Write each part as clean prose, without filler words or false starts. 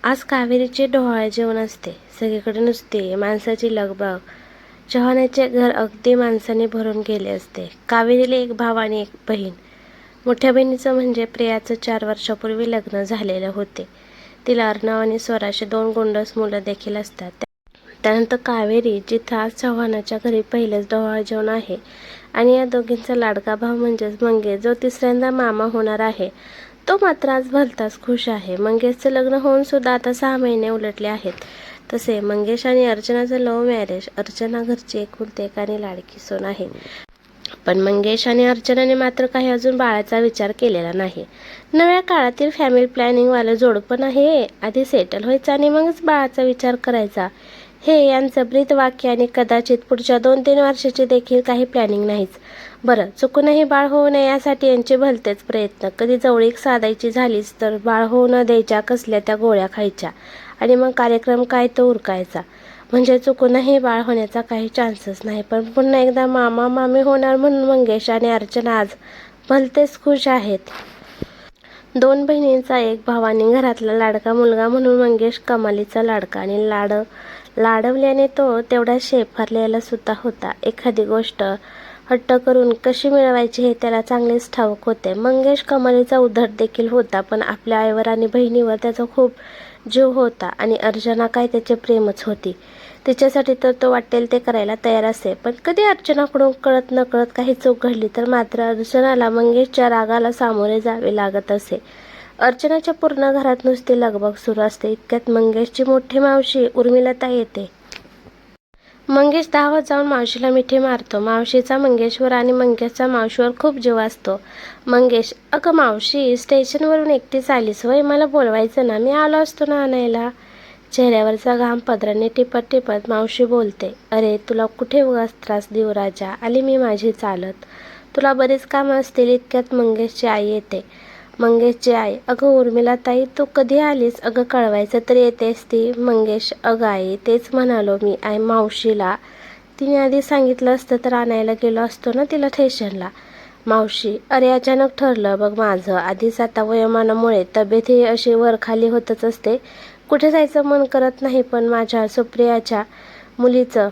आज कावेरीचे डोहाळे जेवण असते. सगळीकडे नुसते माणसाची लगबग. चव्हाणाचे घर अगदी माणसाने भरून गेले असते. कावेरीला एक भाव आणि एक बहीण. मोठ्या बहिणीचं म्हणजे प्रियाचं 4 वर्षापूर्वी लग्न झालेलं होते. तिला अर्णव आणि स्वराचे 2 गोंडस मुलं देखील असतात. त्यानंतर कावेरी, जिथं आज चव्हाणाच्या घरी पहिलेच डोहाळे जेवण आहे आणि या दोघींचा लाडका भाव म्हणजेच मंगेश, जो तिसऱ्यांदा मामा होणार आहे, तो मात्र आज भलताच खुश आहे. मंगेशचं लग्न होऊन सुद्धा आता 6 महिने उलटले आहेत. तसे मंगेश आणि अर्चनाचं लव्ह मॅरेज. अर्चना घरची एकुलती एक आणि लाडकी सून आहे. पण मंगेश आणि अर्चनाने मात्र काही अजून बाळाचा विचार केलेला नाही. नव्या काळातील फॅमिली प्लॅनिंगवालं जोडपण आहे. आधी सेटल व्हायचं आणि मगच बाळाचा विचार करायचा, हे यांचं ब्रीदवाक्य. आणि कदाचित पुढच्या 2-3 वर्षाची देखील काही प्लॅनिंग नाहीच. बरं, चुकूनही बाळ होऊ नये यासाठी यांचे भलतेच प्रयत्न. कधी जवळीक साधायची झालीच तर बाळ होऊ न द्यायच्या कसल्या त्या गोळ्या खायच्या आणि मग कार्यक्रम काय तो उरकायचा. म्हणजे चुकूनही बाळ होण्याचा काही चान्सच नाही. पण पुन्हा एकदा मामा मामी होणार म्हणून मंगेश आणि अर्चना आज भलतेच खुश आहेत. 2 बहिणींचा एक भाव आणि घरातला लाडका मुलगा म्हणून मंगेश कमालीचा लाडका आणि लाडवल्याने तो तेवढा शेफारलेला सुद्धा होता. एखादी गोष्ट हट्ट करून कशी मिळवायची हे त्याला चांगलेच ठाऊक होते. मंगेश कमालीचा उद्धट देखील होता, पण आपल्या आईवर आणि बहिणीवर त्याचा खूप जीव होता. आणि अर्चना काय त्याचे प्रेमच होती. तिच्यासाठी तर तो वाटेल ते करायला तयार असे. पण कधी अर्चनाकडून कळत नकळत काही चूक घडली तर मात्र अर्चनाला मंगेशच्या रागाला सामोरे जावे लागत असे. अर्चनाच्या पूर्ण घरात नुसती लगबग सुरू असते. इतक्यात मंगेशची मोठी मावशी उर्मिलाताई येते. मंगेश धावत जाऊन मावशीला मिठी मारतो. मावशीचा मंगेशवर आणि मंगेशचा मावशीवर खूप जीव असतो. मंगेश: अगं मावशी, स्टेशनवरून एकटीच आलीस होय? मला बोलवायचं ना, मी आलो असतो ना आणायला. चेहऱ्यावरचा घाम पदराने टिपत टिपत मावशी बोलते: अरे तुला कुठे उगाच त्रास देऊ राजा, आली मी माझी चालत. तुला बरीच कामं असतील. इतक्यात मंगेशची आई येते. मंगेशची आई: अगं उर्मिलाताई, तू कधी आलीस? अगं कळवायचं तर येतेस ती. मंगेश: अगं आई, तेच म्हणालो मी मावशीला. तिने आधी सांगितलं असतं तर आणायला गेलो असतो ना तिला स्टेशनला. मावशी: अरे अचानक ठरलं बघ माझं. आधीच आता वयोमानामुळे तब्येत ही अशी वरखाली होतच असते. कुठे जायचं मन करत नाही. पण माझ्या सुप्रियाच्या मुलीचं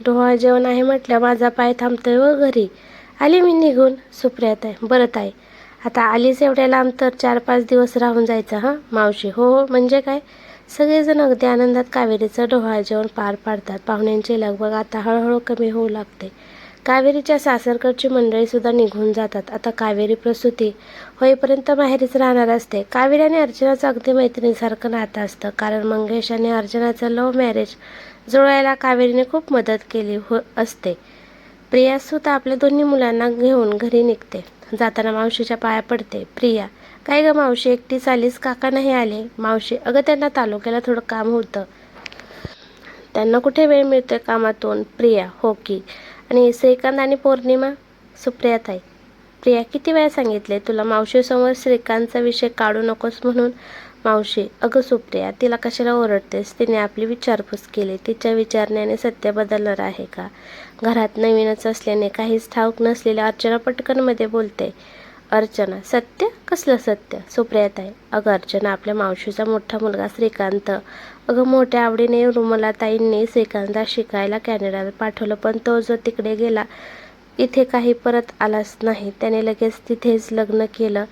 डोहाळे जेवण आहे म्हटलं माझा पाय थांबतोय व घरी. आली मी निघून. सुप्रियाताई: बरं ताई, आता आलीच एवढ्या लांब तर 4-5 दिवस राहून जायचं हां. मावशी: हो हो, म्हणजे काय? सगळेजण अगदी आनंदात कावेरीचं डोहाळे जेवण पार पाडतात. पाहुण्यांची लगबग आता हळूहळू कमी होऊ लागते. कावेरीच्या सासरकडची मंडळीसुद्धा निघून जातात. आता कावेरी प्रसूती होईपर्यंत माहेरीच राहणार असते. कावेरी आणि अर्चनाचं अगदी मैत्रिणीसारखं नातं असतं. कारण मंगेश आणि अर्चनाचं लव्ह मॅरेज जुळवायला कावेरीने खूप मदत केली असते. प्रियासुद्धा आपल्या दोन्ही मुलांना घेऊन घरी निघते. जाताना मावशीच्या पाया पडते. प्रिया: काय गं मावशी, एकटीच आलीस? काका नाही आले? मावशी: अगं त्यांना तालुक्याला थोडं काम होतं, त्यांना कुठे वेळ मिळतोय कामातून. प्रिया: हो की. आणि श्रीकांत आणि पौर्णिमा? सुप्रियाताई: प्रिया, किती वेळा सांगितले तुला मावशीसमोर श्रीकांतचा विषय काढू नकोस म्हणून. मावशी: अगं सुप्रिया, तिला कशाला ओरडतेस? तिने आपली विचारपूस केली. तिच्या विचारण्याने सत्य बदलणार आहे का? घरात नवीनच असल्याने काहीच ठाऊक नसलेल्या अर्चना पटकन मध्ये बोलते. अर्चना: सत्य? कसलं सत्य? सुप्रियाताई: अगं अर्चना, आपल्या मावशीचा मोठा मुलगा श्रीकांत. अगं मोठ्या आवडीने रुमलाताईंनी श्रीकांतला शिकायला कॅनडाला पाठवलं, पण तो जो तिकडे गेला इथे काही परत आलाच नाही. त्याने लगेच तिथेच लग्न केलं.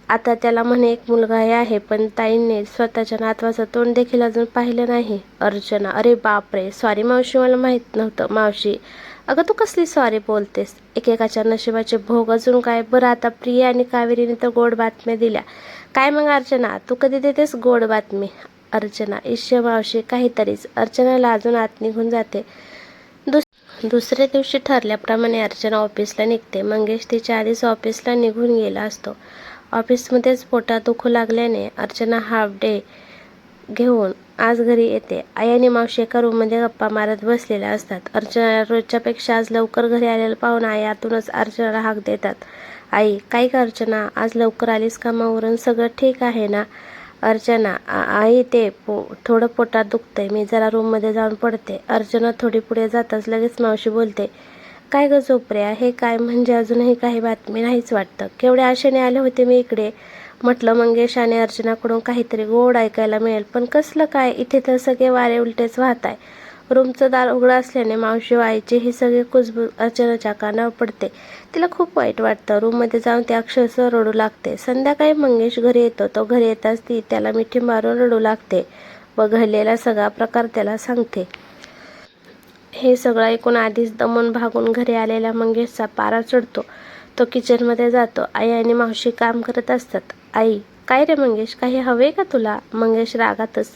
आता त्याला म्हणे एक मुलगाही आहे, पण ताईंनी स्वतःच्या नातवाचं तोंड देखील अजून पाहिलं नाही. अर्चना: अरे बापरे, सॉरी मावशी, मला माहीत नव्हतं. मावशी: अगं तू कसली सॉरी बोलतेस? एकेकाच्या नशिबाचे भोग अजून काय. बरं, आता प्रिया आणि कावेरीने तर गोड बातम्या दिल्या. काय मग अर्चना, तू कधी देतेस गोड बातमी? अर्चना: ईश्य मावशी, काहीतरीच. अर्चनाला अजून आत निघून जाते. दुसऱ्या दिवशी ठरल्याप्रमाणे अर्चना ऑफिसला निघते. मंगेश तिच्या आधीच ऑफिसला निघून गेला असतो. ऑफिसमध्येच पोटात दुखू लागल्याने अर्चना हाफ डे घेऊन आज घरी येते. आई आणि मावशी एका रूममध्ये गप्पा मारत बसलेल्या असतात. अर्चनाला रोजच्यापेक्षा आज लवकर घरी आलेलं पाहून आई आतूनच अर्चनाला हाक देतात. आई: काय गं अर्चना, आज लवकर आलीस कामावरून? सगळं ठीक आहे ना? अर्चना: आई, ते थोडं पोटात दुखतंय, मी जरा रूममध्ये जाऊन पडते. अर्चना थोडी पुढे जाताच लगेच मावशी बोलते. काय गं सुप्रिया, हे काय? म्हणजे अजूनही काही बातमी नाहीच वाटतं. केवढ्या आशेने आले होते मी इकडे. म्हटलं मंगेश आणि अर्चनाकडून काहीतरी गोड ऐकायला मिळेल, पण कसलं काय, इथे तर सगळे वारे उलटेच वाहत आहे. रूमचं दार उघडं असल्याने मावशी आईची ही सगळी कुजबूज अर्चनाच्या कानावर पडते. तिला खूप वाईट वाटतं. रूममध्ये जाऊन ती अक्षरशः रडू लागते. संध्याकाळी मंगेश घरी येतो. तो घरी येताच ती त्याला मिठी मारून रडू लागते व घडलेला सगळा प्रकार त्याला सांगते. हे सगळं ऐकून आधीच दमून भागून घरी आलेल्या मंगेशचा पारा चढतो. तो किचनमध्ये जातो. आई आणि मावशी काम करत असतात. आई, काय रे मंगेश, काही हवे का तुला? मंगेश रागातच,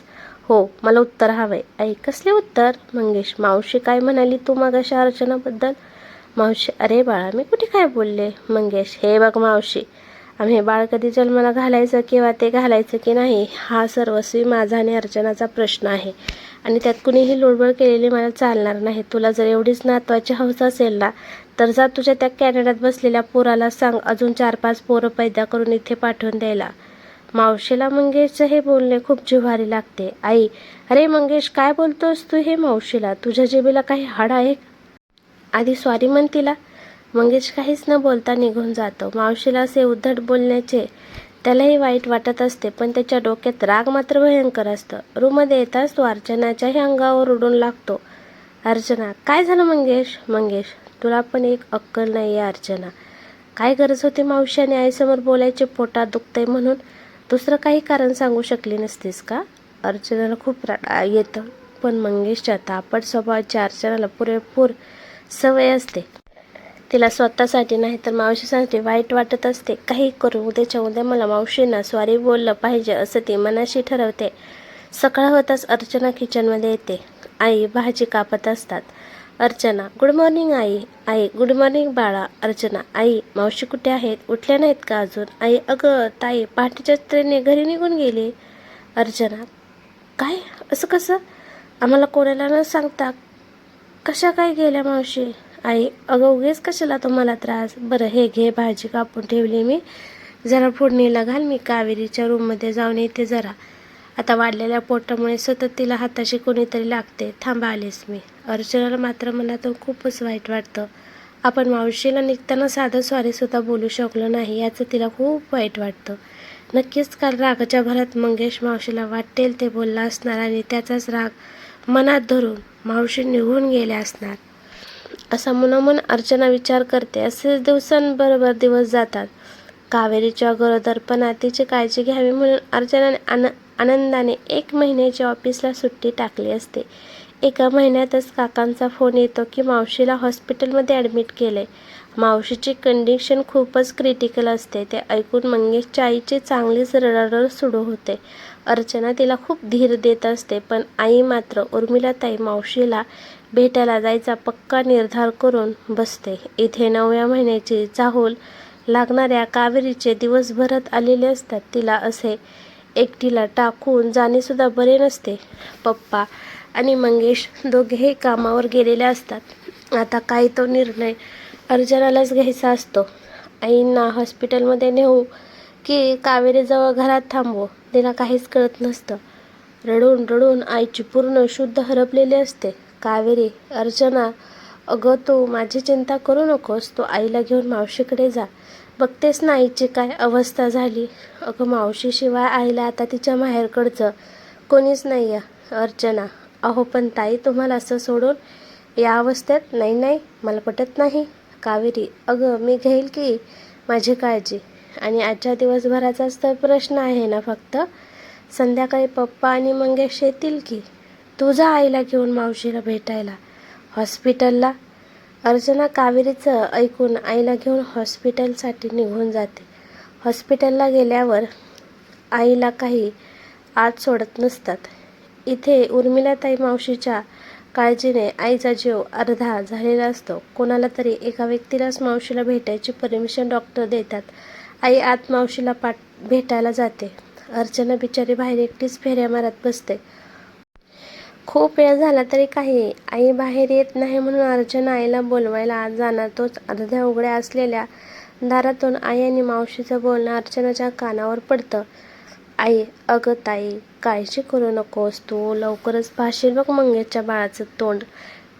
हो, मला उत्तर हवंय. आई, कसले उत्तर? मंगेश, मावशी काय म्हणाली तू मगाशी अर्चनाबद्दल? मावशी, अरे बाळा, मी कुठे काय बोलले? मंगेश, हे बघ मावशी, आम्ही बाळ कधी जन्माला घालायचं किंवा ते घालायचं की नाही हा सर्वस्वी माझा आणि अर्चनाचा प्रश्न आहे आणि त्यात कुणीही लुडबुड केलेली मला चालणार नाही. तुला जर एवढीच नातवाची हौस असेल ना, तर जा तुझ्या त्या कॅनडात बसलेल्या पोराला सांग अजून 4-5 पोरं पैदा करून इथे पाठवून द्यायला. मावशीला मंगेशचं हे बोलणे खूप जिव्हारी लागते. आई, अरे मंगेश, काय बोलतोस तू हे? मावशीला, तुझ्या जिभेला काही हाड आहे? आधी सॉरी म्हण तिला. मंगेश काहीच न बोलता निघून जातो. मावशीला असे उद्धट बोलण्याचे त्यालाही वाईट वाटत असते, पण त्याच्या डोक्यात राग मात्र भयंकर असतं. रूममध्ये येताच तो अर्चनाच्याही अंगावर उडून लागतो. अर्चना, काय झालं मंगेश? मंगेश, तुला पण एक अक्कल नाही आहे अर्चना. काय गरज होती मावशी आणि आईसमोर बोलायचे? पोटात दुखतंय म्हणून? दुसरं काही कारण सांगू शकली नसतीस का? अर्चनाला खूप येतं, पण मंगेशच्या तापट स्वभावाची अर्चनाला पुरेपूर सवय असते. तिला स्वतःसाठी नाही तर मावशीसाठी वाईट वाटत असते. काही करून उद्याच्या उद्या मला मावशींना सॉरी बोललं पाहिजे असं ती मनाशी ठरवते. सकाळ होताच अर्चना किचनमध्ये येते. आई भाजी कापत असतात. Archana, good morning I. I, good morning बाळा. अर्चना, आई, मावशी कुठे आहेत? उठल्या नाहीत का अजून? आई, अगं ताई, पहाटेच्याच ट्रेनने घरी निघून गेली. अर्चना, काय? असं कसं? आम्हाला कोणाला न सांगता कशा काय गेल्या मावशी? आई, अगं उगीच कशाला तुम्हाला त्रास. बरं हे घे, भाजी कापून ठेवली मी, जरा फोडणीला घाल. मी कावेरीच्या रूममध्ये जाऊन येते जरा. आता वाढलेल्या पोटामुळे सतत तिला हाताशी कोणीतरी लागते. थांबा, आलेच मी. अर्चनाला मात्र मनातून खूपच वाईट वाटतं. आपण मावशीला निघताना साधं सॉरीसुद्धा बोलू शकलो नाही याचं तिला खूप वाईट वाटतं. नक्कीच काल रागाच्या भरात मंगेश मावशीला वाटेल ते बोलला असणार आणि त्याचाच राग मनात धरून मावशी निघून गेल्या असणार असा मनोमन अर्चना विचार करते. असेच दिवसांबरोबर दिवस जातात. कावेरीच्या गरोदरपणात तिची काळजी घ्यावी म्हणून अर्चनाने आनंदाने 1 महिन्याची ऑफिसला सुट्टी टाकली असते. एका महिन्यातच काकांचा फोन येतो की मावशीला हॉस्पिटलमध्ये ॲडमिट केले. मावशीची कंडिशन खूपच क्रिटिकल असते. ते ऐकून मंगेशच्या आईची चांगलीच रडारड सुरू होते. अर्चना तिला खूप धीर देत असते, पण आई मात्र उर्मिलाताई मावशीला भेटायला जायचा पक्का निर्धार करून बसते. इथे 9व्या महिन्याची चाहूल लागणाऱ्या कावेरीचे दिवस भरत आलेले असतात. तिला असे एकटीला टाकून जाणेसुद्धा बरे नसते. पप्पा आणि मंगेश दोघेही कामावर गेलेले असतात. आता काय तो निर्णय अर्चनालाच घ्यायचा असतो. आईंना हॉस्पिटलमध्ये नेऊ की कावेरीजवळ घरात थांबवू तिला काहीच कळत नसतं. रडून रडून आईची पूर्ण शुद्ध हरपलेली असते. कावेरी, अर्चना, अगं तू माझी चिंता करू नकोस. तू आईला घेऊन मावशीकडे जा. बघतेस ना आईची काय अवस्था झाली. अगं मावशीशिवाय आईला आता तिच्या माहेरकडचं कोणीच नाही आहे. अर्चना, अहो पण ताई, तुम्हाला असं सोडून या अवस्थेत? नाही नाही, मला पटत नाही. कावेरी, अगं मी घेईल की माझी काळजी. आणि आजच्या दिवसभराचाच तर प्रश्न आहे ना फक्त. संध्याकाळी पप्पा आणि मंगेश येतील की. तुझा आईला घेऊन मावशीला भेटायला हॉस्पिटलला. अर्चना कावेरीचं ऐकून आईला घेऊन हॉस्पिटलसाठी निघून जाते. हॉस्पिटलला गेल्यावर आईला काही आत सोडत नसतात. इथे उर्मिलाताई मावशीच्या काळजीने आईचा जीव अर्धा झालेला असतो. कोणाला तरी एका व्यक्तीलाच मावशीला भेटायची परमिशन डॉक्टर देतात. आई आत मावशीला भेटायला जाते. अर्चना बिचारी बाहेर एकटीच फेऱ्या मारत बसते. खूप वेळ झाला तरी काही आई बाहेर येत नाही म्हणून अर्चना आईला बोलवायला आत जाणार. तोच अर्ध्या उघड्या असलेल्या दारातून आई आणि मावशीचं बोलणं अर्चनाच्या कानावर पडतं. आई, अगं ताई, काळजी करू नकोस तू, लवकरच पाहशील बघ मंगेशच्या बाळाचं तोंड.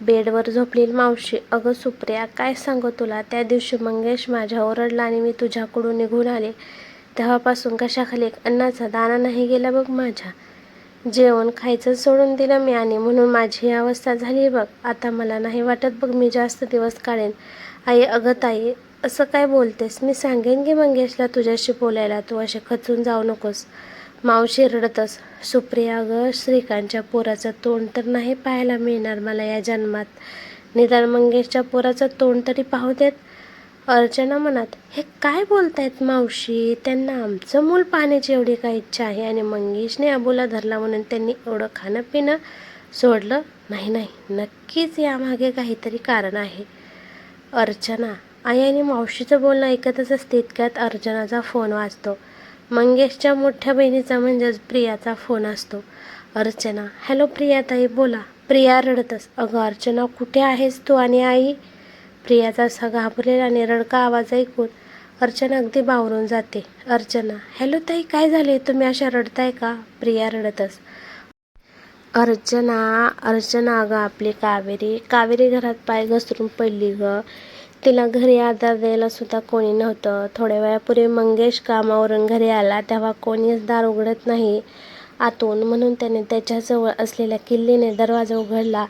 बेडवर झोपलेली मावशी, अगं सुप्रिया, काय सांगू तुला, त्या दिवशी मंगेश माझ्या ओरडला आणि मी तुझ्याकडून निघून आले. तेव्हापासून कशाखाली एक अन्नाचा दाणा नाही गेला बघ माझ्या. जेवण खायचं सोडून दिलं मी आणि म्हणून माझी ही अवस्था झाली बघ. आता मला नाही वाटत बघ मी जास्त दिवस काढेन. आई, अगं ताई, असं काय बोलतेस? मी सांगेन की मंगेशला तुझ्याशी बोलायला. तू असे खचून जाऊ नकोस. मावशी रडतच. सुप्रिया, अगं श्रीकांतच्या पोराचं तोंड तर नाही पाहायला मिळणार मला या जन्मात. निदान मंगेशच्या पोराचं तोंड तरी पाहू देत. अर्चना मनात, हे काय बोलतायत मावशी? त्यांना आमचं मूल पाहण्याची एवढी काय इच्छा आहे आणि मंगेशने अबोला धरला म्हणून त्यांनी एवढं खाणं पिणं सोडलं? नाही नाही, नक्कीच यामागे काहीतरी कारण आहे. अर्चना. आई आणि मावशीचं बोलणं ऐकतच असते इतक्यात अर्चनाचा फोन वाजतो. मंगेशच्या मोठ्या बहिणीचा म्हणजेच प्रियाचा फोन असतो. अर्चना. हॅलो प्रियाताई, बोला. प्रिया रडतच. अगं अर्चना, कुठे आहेस तू आणि आई? प्रियाचा असा घाबरलेला आणि रडका आवाज ऐकून अर्चना अगदी बावरून जाते. अर्चना. हॅलो ताई, काय झाले? तुम्ही अशा रडताय का? प्रिया रडतच. अर्चना अगं आपली कावेरी घरात पाय घसरून पडली गं. तिला घरी आधार द्यायला सुद्धा कोणी नव्हतं. थोड्या वेळापूर्वी मंगेश कामावरून घरी आला तेव्हा कोणीच दार उघडत नाही आतून, म्हणून त्याने त्याच्याजवळ असलेल्या किल्लीने दरवाजा उघडला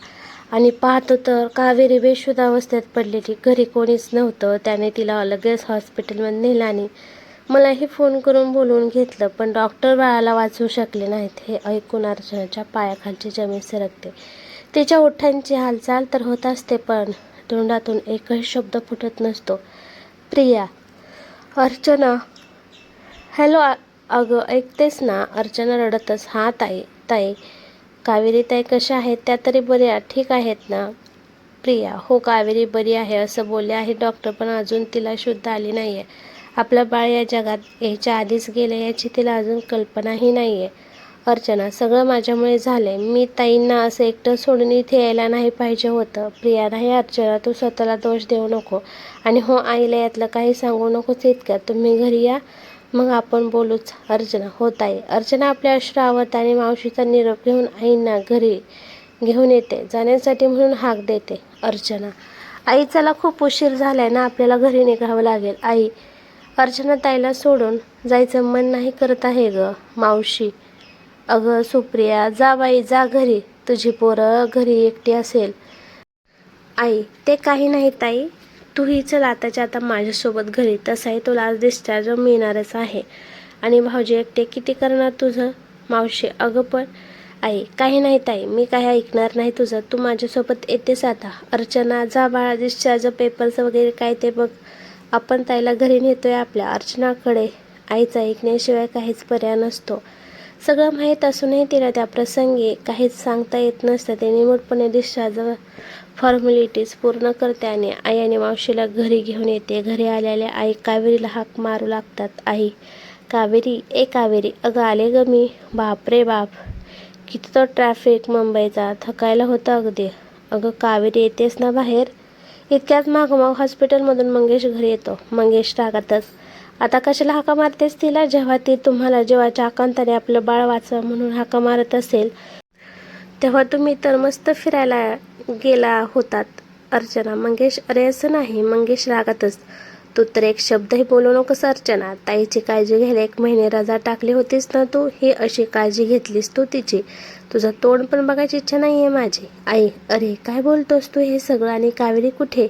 आणि पाहतो तर कावेरी बेशुद्ध अवस्थेत पडलेली. घरी कोणीच नव्हतं. त्याने तिला लगेच हॉस्पिटलमध्ये नेलं आणि मलाही फोन करून बोलवून घेतलं, पण डॉक्टर बाळाला वाचवू शकले नाहीत. हे ऐकून अर्चनाच्या पायाखालची जमीन सरकते. तिच्या ओठांची हालचाल तर होत असते पण तोंडातून एकही शब्द फुटत नसतो. प्रिया. अर्चना. हॅलो अगं ऐकतेस ना? अर्चना रडतच. हां ताई. कावेरी ताई कशा आहेत? त्या तरी बऱ्या ठीक आहेत ना? प्रिया. हो, कावेरी बरी आहे असं बोलले आहे डॉक्टर, पण अजून तिला शुद्ध आली नाही आहे. आपलं बाळ या जगात याच्या आधीच गेलं याची तिला अजून कल्पनाही नाही आहे. अर्चना. सगळं माझ्यामुळे झालंय. मी ताईंना असं एकटं सोडून इथे यायला नाही पाहिजे होतं. प्रिया. नाही अर्चना, तू स्वतःला दोष देऊ नको. आणि हो, आईला यातलं काही सांगू नकोस इतक्यात. तुम्ही घरी या, मग आपण बोलूच. अर्चना. हो ताई. अर्चना आपल्या अश्रावत आणि मावशीचा निरोप घेऊन आईंना घरी घेऊन येते. जाण्यासाठी म्हणून हाक देते. अर्चना. आई चला, खूप उशीर झालाय ना, आपल्याला घरी निघावं लागेल. आई. अर्चना ताईला सोडून जायचं मन नाही करत आहे गं. मावशी. अगं सुप्रिया, जा बाई जा घरी. तुझी पोरं घरी एकटी असेल. आई. ते काही नाही ताई, तूही चल आताच्या आता माझ्यासोबत घरी. तसाही तुला आज डिस्चार्ज मिळणारच आहे आणि भाऊजी एकटे किती करणार तुझं? मावशी. अगं पण आई. काही नाही ताई, मी काही ऐकणार नाही तुझं. तू माझ्यासोबत येतेस आता. अर्चना. जा बाळा, डिस्चार्ज पेपर्स वगैरे काय ते बघ. आपण ताईला घरी नेतोय आपल्या. अर्चनाकडे आईचं ऐकण्याशिवाय काहीच पर्याय नसतो. सगळं माहीत असूनही तिला त्या प्रसंगी काहीच सांगता येत नसतं. ते निमूटपणे डिस्चार्ज फॉर्मॅलिटीज पूर्ण करते आणि आई आणि मावशीला घरी घेऊन येते. घरी आलेल्या आई कावेरीला हाक मारू लागतात. आई. कावेरी. ए कावेरी. अगं आले ग मी. बाप रे बाप, किती तो ट्रॅफिक मुंबईचा, थकायला होतं अगदी. अगं कावेरी, येतेस ना बाहेर? इतक्यात मागोमाग हॉस्पिटलमधून मंगेश घरी येतो. मंगेश रागातच. आता कशाला हाका मारतेस तिला? जेव्हा ती तुम्हाला जीवाच्या आकांताने आपलं बाळ वाचवा म्हणून हाका मारत असेल तेव्हा तुम्ही तर मस्त फिरायला गेला होतात. अर्चना. मंगेश. अरे असं नाही. मंगेश रागातच. तू तर एक शब्दही बोलू नकोस अर्चना. ताईची काळजी घ्यायला 1 महिने रजा टाकली होतीस ना तू. ही अशी काळजी घेतलीस तू तिची? तुझं तोंड पण बघायची इच्छा नाही आहे माझी. आई. अरे काय बोलतोस तू हे सगळं? आणि कावेरी कुठे?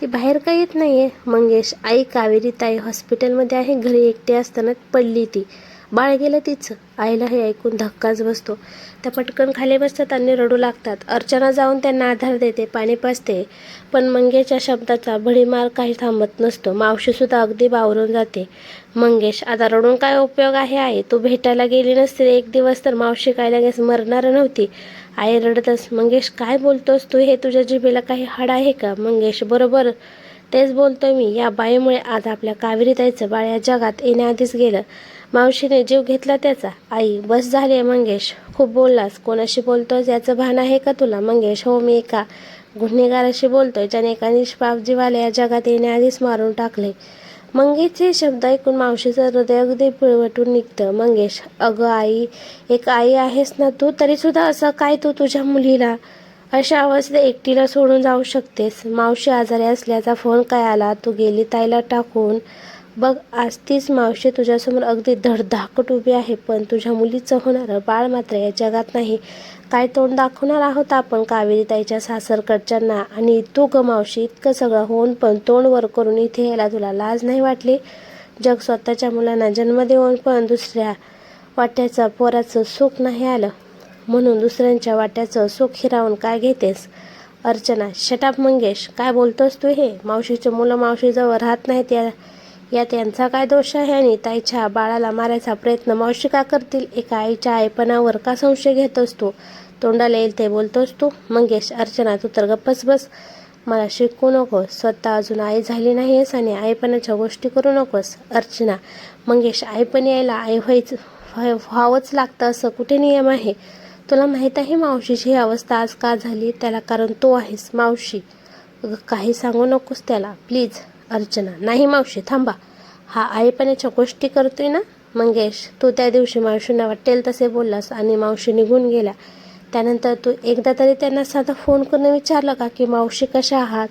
ती बाहेर का येत नाही आहे? मंगेश. आई कावेरी ताई हॉस्पिटलमध्ये आहे. घरी एकटी असताना पडली ती. बाळ गेलं तिचं. आईला हे ऐकून धक्काच बसतो. त्या पटकन खाली बसतात आणि रडू लागतात. अर्चना जाऊन त्यांना आधार देते, पाणी पाजते, पण मंगेशच्या शब्दाचा भडीमार काही थांबत नसतो. मावशीसुद्धा अगदी बावरून जाते. मंगेश. आता रडून काय उपयोग आहे आई? तू भेटायला गेली नसते 1 दिवस तर मावशी काय लगेच मरणार नव्हती. आई रडतच. मंगेश काय बोलतोस तू? हे तुझ्या जिभेला काही हाड आहे का? मंगेश. बरोबर तेच बोलतोय मी. या बाईमुळे आज आपल्या कावेरीताईचं बाळ या जगात येण्याआधीच गेलं. मावशीने जीव घेतला त्याचा. आई. बस झाले मंगेश, खूप बोललास. कोणाशी बोलतोस याचं भान आहे का तुला? मंगेश. हो, मी एका गुन्हेगाराशी बोलतोय ज्याने एका निष्पाप जीवाला या जगात येण्याआधीच मारून टाकले. मंगेशचे शब्द ऐकून मावशीचं हृदय अगदी पिळवटून निघतं. मंगेश. अगं आई, एक आई आहेस ना तू, तरीसुद्धा असं काय तू तुझ्या मुलीला अशा अवस्थेत एकटीला सोडून जाऊ शकतेस? मावशी आजारी असल्याचा फोन काय आला? तू गेली ताईला टाकून? बघ, आज तीच मावशी तुझ्यासमोर अगदी धडधाकट उभी आहे, पण तुझ्या मुलीचं होणारं बाळ मात्र या जगात नाही. काय तोंड दाखवणार आहोत आपण कावेरीताईच्या सासरकडच्यांना? आणि तू ग मावशी, इतकं सगळं होऊन पण तोंड वर करून इथे यायला तुला लाज नाही वाटली? जग स्वतःच्या मुलांना जन्म देऊन पण दुसऱ्या वाट्याचं पोराचं सुख नाही आलं म्हणून दुसऱ्यांच्या वाट्याचं सुख हिरावून काय घेतेस? अर्चना, शटाप मंगेश, काय बोलतोस तू हे? मावशीचे मुलं मावशीजवळ राहत नाहीत यात यांचा काय दोष आहे? आणि ताईच्या बाळाला मारायचा प्रयत्न मावशी का करतील? एका आईच्या आईपणावर का संशय घेतोस तू? तोंडाला येईल ते बोलतोस तू? मंगेश, अर्चना, तू तर गप्पच बस. मला शिकवू नकोस. स्वतः अजून आई झाली नाहीस आणि आईपणाच्या गोष्टी करू नकोस. अर्चना, मंगेश, आईपण यायला आई व्हावंच लागतं असं कुठे नियम आहे? तुला माहीत आहे मावशीची ही अवस्था आज का झाली? त्याला कारण तू आहेस. मावशी, काही सांगू नकोस त्याला प्लीज. अर्चना, नाही मावशी, थांबा. हा आईपणाच्या गोष्टी करतोय ना? मंगेश, तू त्या दिवशी मावशींना वाटेल तसे बोललास आणि मावशी निघून गेल्या. त्यानंतर तू एकदा तरी त्यांना साधा फोन करून विचारलं का की मावशी कशा आहात?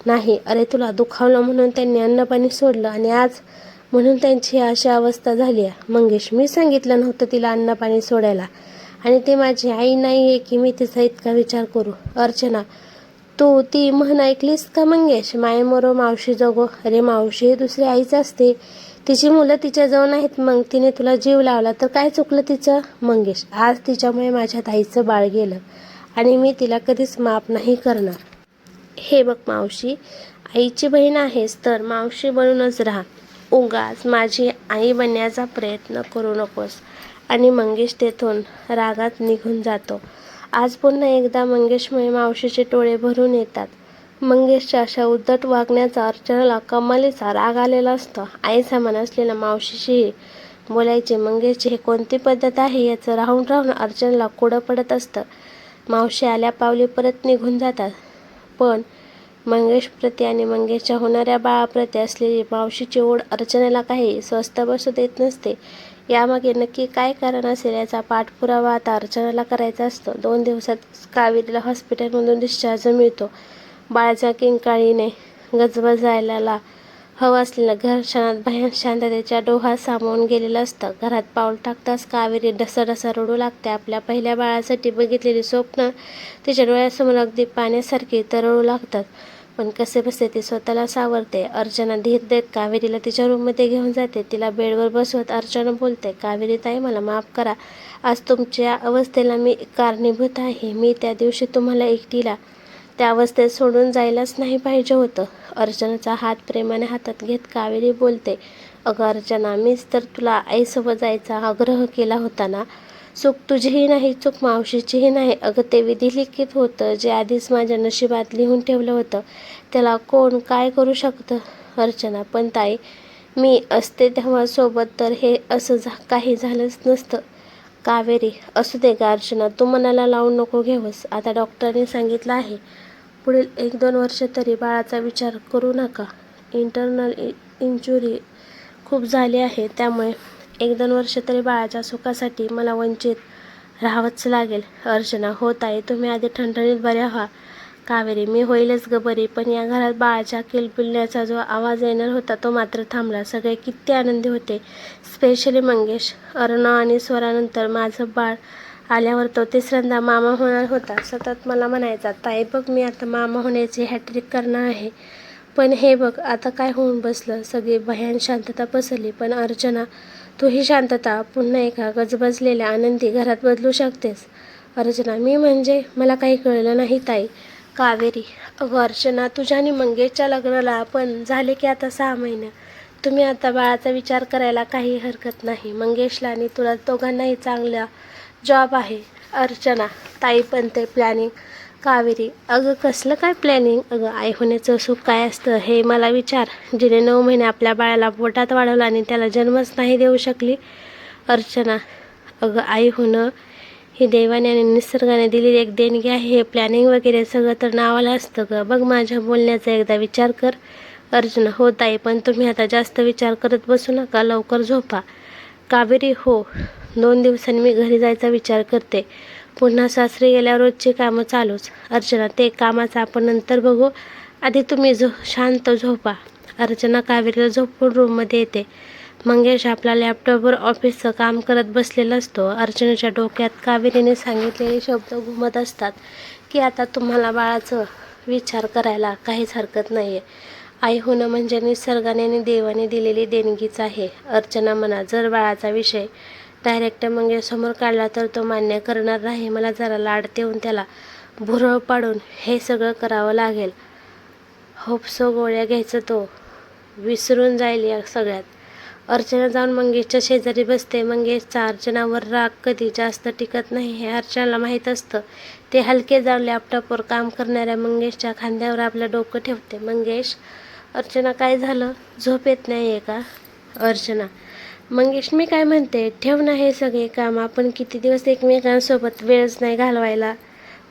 नाही. अरे, तुला दुखावलं म्हणून त्यांनी अन्नपाणी सोडलं आणि आज म्हणून त्यांची अशी अवस्था झाली आहे. मंगेश, मी सांगितलं नव्हतं तिला अन्नपाणी सोडायला, आणि ती माझी आई नाही आहे की मी तिचा इतका विचार करू. अर्चना, तू ती म्हण ऐकलीस का मंगेश? मायेमोरो मावशी जगो. अरे, मावशी ही दुसरी आईच असते. तिची मुलं तिच्याजवळ नाहीत, मग तिने तुला जीव लावला तर काय चुकलं तिचं? मंगेश, आज तिच्यामुळे माझ्या ताईचं बाळ गेलं आणि मी तिला कधीच माफ नाही करणार. हे बघ मावशी, आईची बहीण आहेस तर मावशी बनूनच राहा. उगाच माझी आई बनण्याचा प्रयत्न करू नकोस. आणि मंगेश तेथून रागात निघून जातो. आज पुन्हा एकदा मंगेशमुळे मावशीचे टोळे भरून येतात. मंगेशच्या अशा उद्धट वागण्याचा अर्चनाला कमालीचा राग आलेला असतो. आई समान असलेल्या मावशीशी बोलायची मंगेशची ही कोणती पद्धत आहे याचं राहून राहून अर्चनाला कोडं पडत असतं. मावशी आल्या पावली परत निघून जातात, पण मंगेशप्रती आणि मंगेशच्या होणाऱ्या बाळाप्रती असलेली मावशीची ओढ अर्चनेला काही स्वस्त बसू देत नसते. यामागे नक्की काय कारण असेल याचा पाठपुरावा आता अर्चनाला करायचा असतो. 2 दिवसात कावेरीला हॉस्पिटलमधून डिस्चार्ज मिळतो. बाळाच्या किंकाळीने गजबजायला हवं असलेलं घर क्षणात भयान शांततेच्या डोहात सामावून गेलेलं असतं. घरात पाऊल टाकताच कावेरी ढसढसा रडू लागते. आपल्या पहिल्या बाळासाठी बघितलेली स्वप्न तिच्या डोळ्यासमोर अगदी पाण्यासारखी तरळू लागतात. पण कसेबसे ती स्वतःला सावरते. अर्चना धीर देत कावेरीला तिच्या रूममध्ये घेऊन जाते. तिला बेडवर बसवत अर्चना बोलते, कावेरी ताई, मला माफ करा. आज तुमच्या अवस्थेला मी कारणीभूत आहे. मी त्या दिवशी तुम्हाला एकटीला त्या अवस्थेत सोडून जायलाच नाही पाहिजे होतं. अर्चनाचा हात प्रेमाने हातात घेत कावेरी बोलते, अगं अर्चना, मीच तर तुला आईसोबत जायचा आग्रह केला होता ना. चूक तुझीही नाही, चूक मावशीचीही नाही. अगं, ते विधिलिखित होतं जे आधीच माझ्या नशिबात लिहून ठेवलं होतं. त्याला कोण काय करू शकतं? अर्चना, पण ताई, मी असते तेव्हा सोबत तर हे असं काही झालंच नसतं. कावेरी, असू दे गा अर्चना, तू मनाला लावून नको घेऊस. आता डॉक्टरने सांगितलं आहे पुढील 1-2 वर्ष तरी बाळाचा विचार करू नका. इंटरनल इंजुरी खूप झाली आहे, त्यामुळे 1-2 वर्ष तरी बाळाच्या सुखासाठी मला वंचित राहावंच लागेल. अर्चना, हो ताई, तुम्ही आधी ठणठणीत बऱ्या व्हा. कावेरी, मी होईलच ग बरी, पण या घरात बाळाच्या किलबिलण्याचा जो आवाज येणार होता तो मात्र थांबला. सगळे किती आनंदी होते, स्पेशली मंगेश. अर्णव आणि स्वरानंतर माझं बाळ आल्यावर तो तिसऱ्यांदा मामा होणार होता. सतत मला म्हणायचा, ताई बघ, मी आता मामा होण्याची हॅट्रिक करणार आहे. पण हे बघ आता काय होऊन बसलं. सगळी भयान शांतता पसरली. पण अर्चना, तू ही शांतता पुन्हा एका गजबजलेल्या आनंदी घरात बदलू शकतेस. अर्चना, मी म्हणजे? मला काही कळलं नाही ताई. कावेरी, अगं अर्चना, तुझ्या आणि मंगेशच्या लग्नाला पण झाले की आता 6 महिने. तुम्ही आता बाळाचा विचार करायला काही हरकत नाही. मंगेशला आणि तुला दोघांनाही चांगला जॉब आहे. अर्चना, ताई, पण ते प्लॅनिंग. कावेरी, अगं कसलं काय प्लॅनिंग? अगं, आई होण्याचं सुख काय असतं हे मला विचार. जिने 9 महिने आपल्या बाळाला पोटात वाढवलं आणि त्याला जन्मच नाही देऊ शकली. अर्चना, अगं, आई होणं ही देवाने आणि निसर्गाने दिलेली एक देणगी आहे. हे प्लॅनिंग वगैरे सगळं तर नावाला असतं ग. बघ, माझ्या बोलण्याचा एकदा विचार कर. अर्चना, हो ताई, पण तुम्ही आता जास्त विचार करत बसू नका, लवकर झोपा. कावेरी, हो, 2 दिवसांनी मी घरी जायचा विचार करते. पुन्हा सासरी गेल्यावर रोजची कामं चालूच. अर्चना, ते कामाचं आपण नंतर बघू, आधी तुम्ही शांत झोपा. अर्चना कावेरीला झोपून रूममध्ये येते. मंगेश आपला लॅपटॉपवर ऑफिसचं काम करत बसलेला असतो. अर्चनाच्या डोक्यात कावेरीने सांगितलेले शब्द घुमत असतात की आता तुम्हाला बाळाचं विचार करायला काहीच हरकत नाही आहे. आई होणं म्हणजे निसर्गाने आणि देवाने दिलेली देणगीच आहे. अर्चना म्हणा, जर बाळाचा विषय डायरेक्ट मंगेशसमोर काढला तर तो मान्य करणार नाही. मला जरा लाड देऊन त्याला भुरळ पाडून हे सगळं करावं लागेल. होपसो गोळ्या घ्यायचं तो विसरून जाईल या सगळ्यात. अर्चना जाऊन मंगेशच्या शेजारी बसते. मंगेशचा अर्चनावर राग कधी जास्त टिकत नाही हे अर्चनाला माहीत असतं. ते हलके जाऊन लॅपटॉपवर काम करणाऱ्या मंगेशच्या खांद्यावर आपलं डोकं ठेवते. मंगेश, अर्चना काय झालं? झोप येत नाही आहे का? अर्चना, मंगेश मी काय म्हणते, ठेव ना हे सगळे काम, आपण किती दिवस एकमेकांसोबत वेळच नाही घालवायला.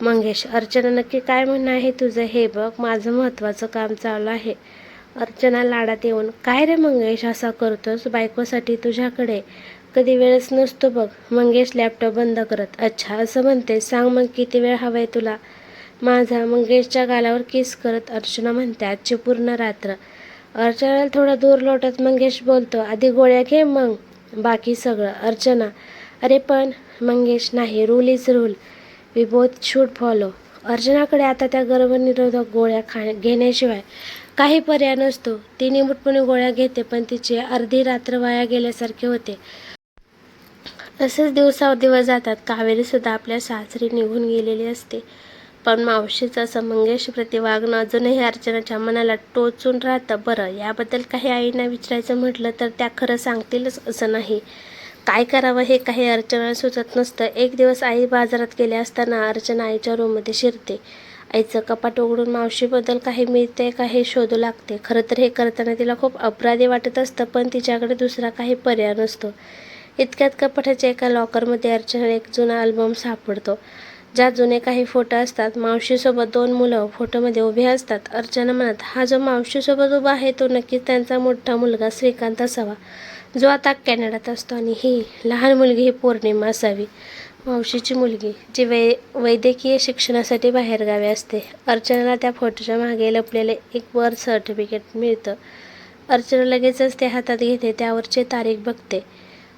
मंगेश, अर्चना नक्की काय म्हणणं आहे तुझं हे बघ, माझं महत्त्वाचं काम चालू आहे. अर्चना लाडात येऊन, काय रे मंगेश असा करतोस? बायकोसाठी तुझ्याकडे कधी वेळच नसतो बघ. मंगेश लॅपटॉप बंद करत, अच्छा असं म्हणते, सांग मग किती वेळ हवा आहे तुला? माझा मंगेशच्या गालावर किस करत अर्चना म्हणते, आजची पूर्ण रात्र. अर्चनाला थोडा दूर लोटत मंगेश बोलतो, आधी गोळ्या घे मग बाकी सगळं. अर्चना, अरे पण मंगेश, नाही, rule is rule, we both should follow. अर्चनाकडे आता त्या गर्भनिरोधक गोळ्या घेण्याशिवाय काही पर्याय नसतो. ती निमूटपणे गोळ्या घेते, पण तिची अर्धी रात्र वाया गेल्यासारखे होते. असेच दिवस जातात. कावेरीसुद्धा आपल्या सासरी निघून गेलेली असते. पण मावशीचं असं मंगेशप्रती वागणं अजूनही अर्चनाच्या मनाला टोचून राहतं. बरं, याबद्दल काही आईंना विचारायचं म्हटलं तर त्या खरं सांगतीलच असं नाही. काय करावं हे काही अर्चनाला सुचत नसतं. एक दिवस आई बाजारात गेले असताना अर्चना आईच्या रूममध्ये शिरते. आईचं कपाट उघडून मावशीबद्दल काही मिळते का हे शोधू लागते. खरं तर हे करताना तिला खूप अपराधी वाटत असतं, पण तिच्याकडे दुसरा काही पर्याय नसतो. इतक्यात कपाटाच्या एका लॉकरमध्ये अर्चनाला एक जुना अल्बम सापडतो, ज्यात जुने काही फोटो असतात. मावशीसोबत 2 मुलं फोटोमध्ये उभे असतात. अर्चना म्हणत, हा जो मावशीसोबत उभा आहे तो नक्कीच त्यांचा मोठा मुलगा श्रीकांत असावा, जो आता कॅनडात असतो, आणि ही लहान मुलगी ही पौर्णिमा असावी, मावशीची मुलगी, जी वैद्यकीय शिक्षणासाठी बाहेरगावी असते. अर्चनाला त्या फोटोच्या मागे लपलेले एक बर्थ सर्टिफिकेट मिळतं. अर्चना लगेचच ते हातात घेते, त्यावरची तारीख बघते.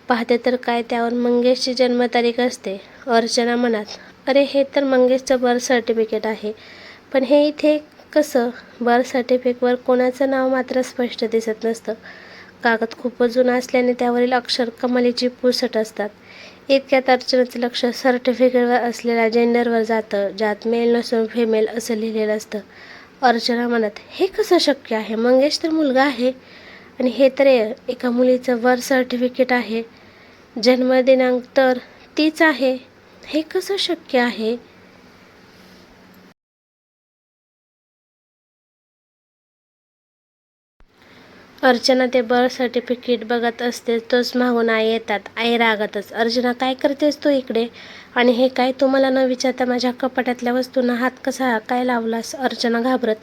पाहते तर काय, त्यावर मंगेशची जन्मतारीख असते. अर्चना म्हणत, अरे हे तर मंगेशचं बर्थ सर्टिफिकेट आहे, पण हे इथे कसं? बर्थ सर्टिफिकेटवर कोणाचं नाव मात्र स्पष्ट दिसत नसतं. कागद खूपच जुना असल्याने त्यावरील अक्षर कमालीची पुसट असतात. इतक्यात अर्चनाचं लक्ष सर्टिफिकेटवर असलेल्या जेंडरवर जातं, ज्यात मेल नसून फिमेल असं लिहिलेलं असतं. अर्चना म्हणत, हे कसं शक्य आहे? मंगेश तर मुलगा आहे आणि हे तर एका मुलीचं बर्थ सर्टिफिकेट आहे. जन्मदिनांक तर तीच आहे. हे कसं शक्य आहे? अर्चना ते बर्थ सर्टिफिकेट बघत असते. तोच मागून आई येतात. आई रागातच, अर्चना काय करतेस तू इकडे? आणि हे काय, तुम्हाला न विचारता माझ्या कपाटातल्या वस्तूंना हात कसा काय लावलास? अर्चना घाबरत,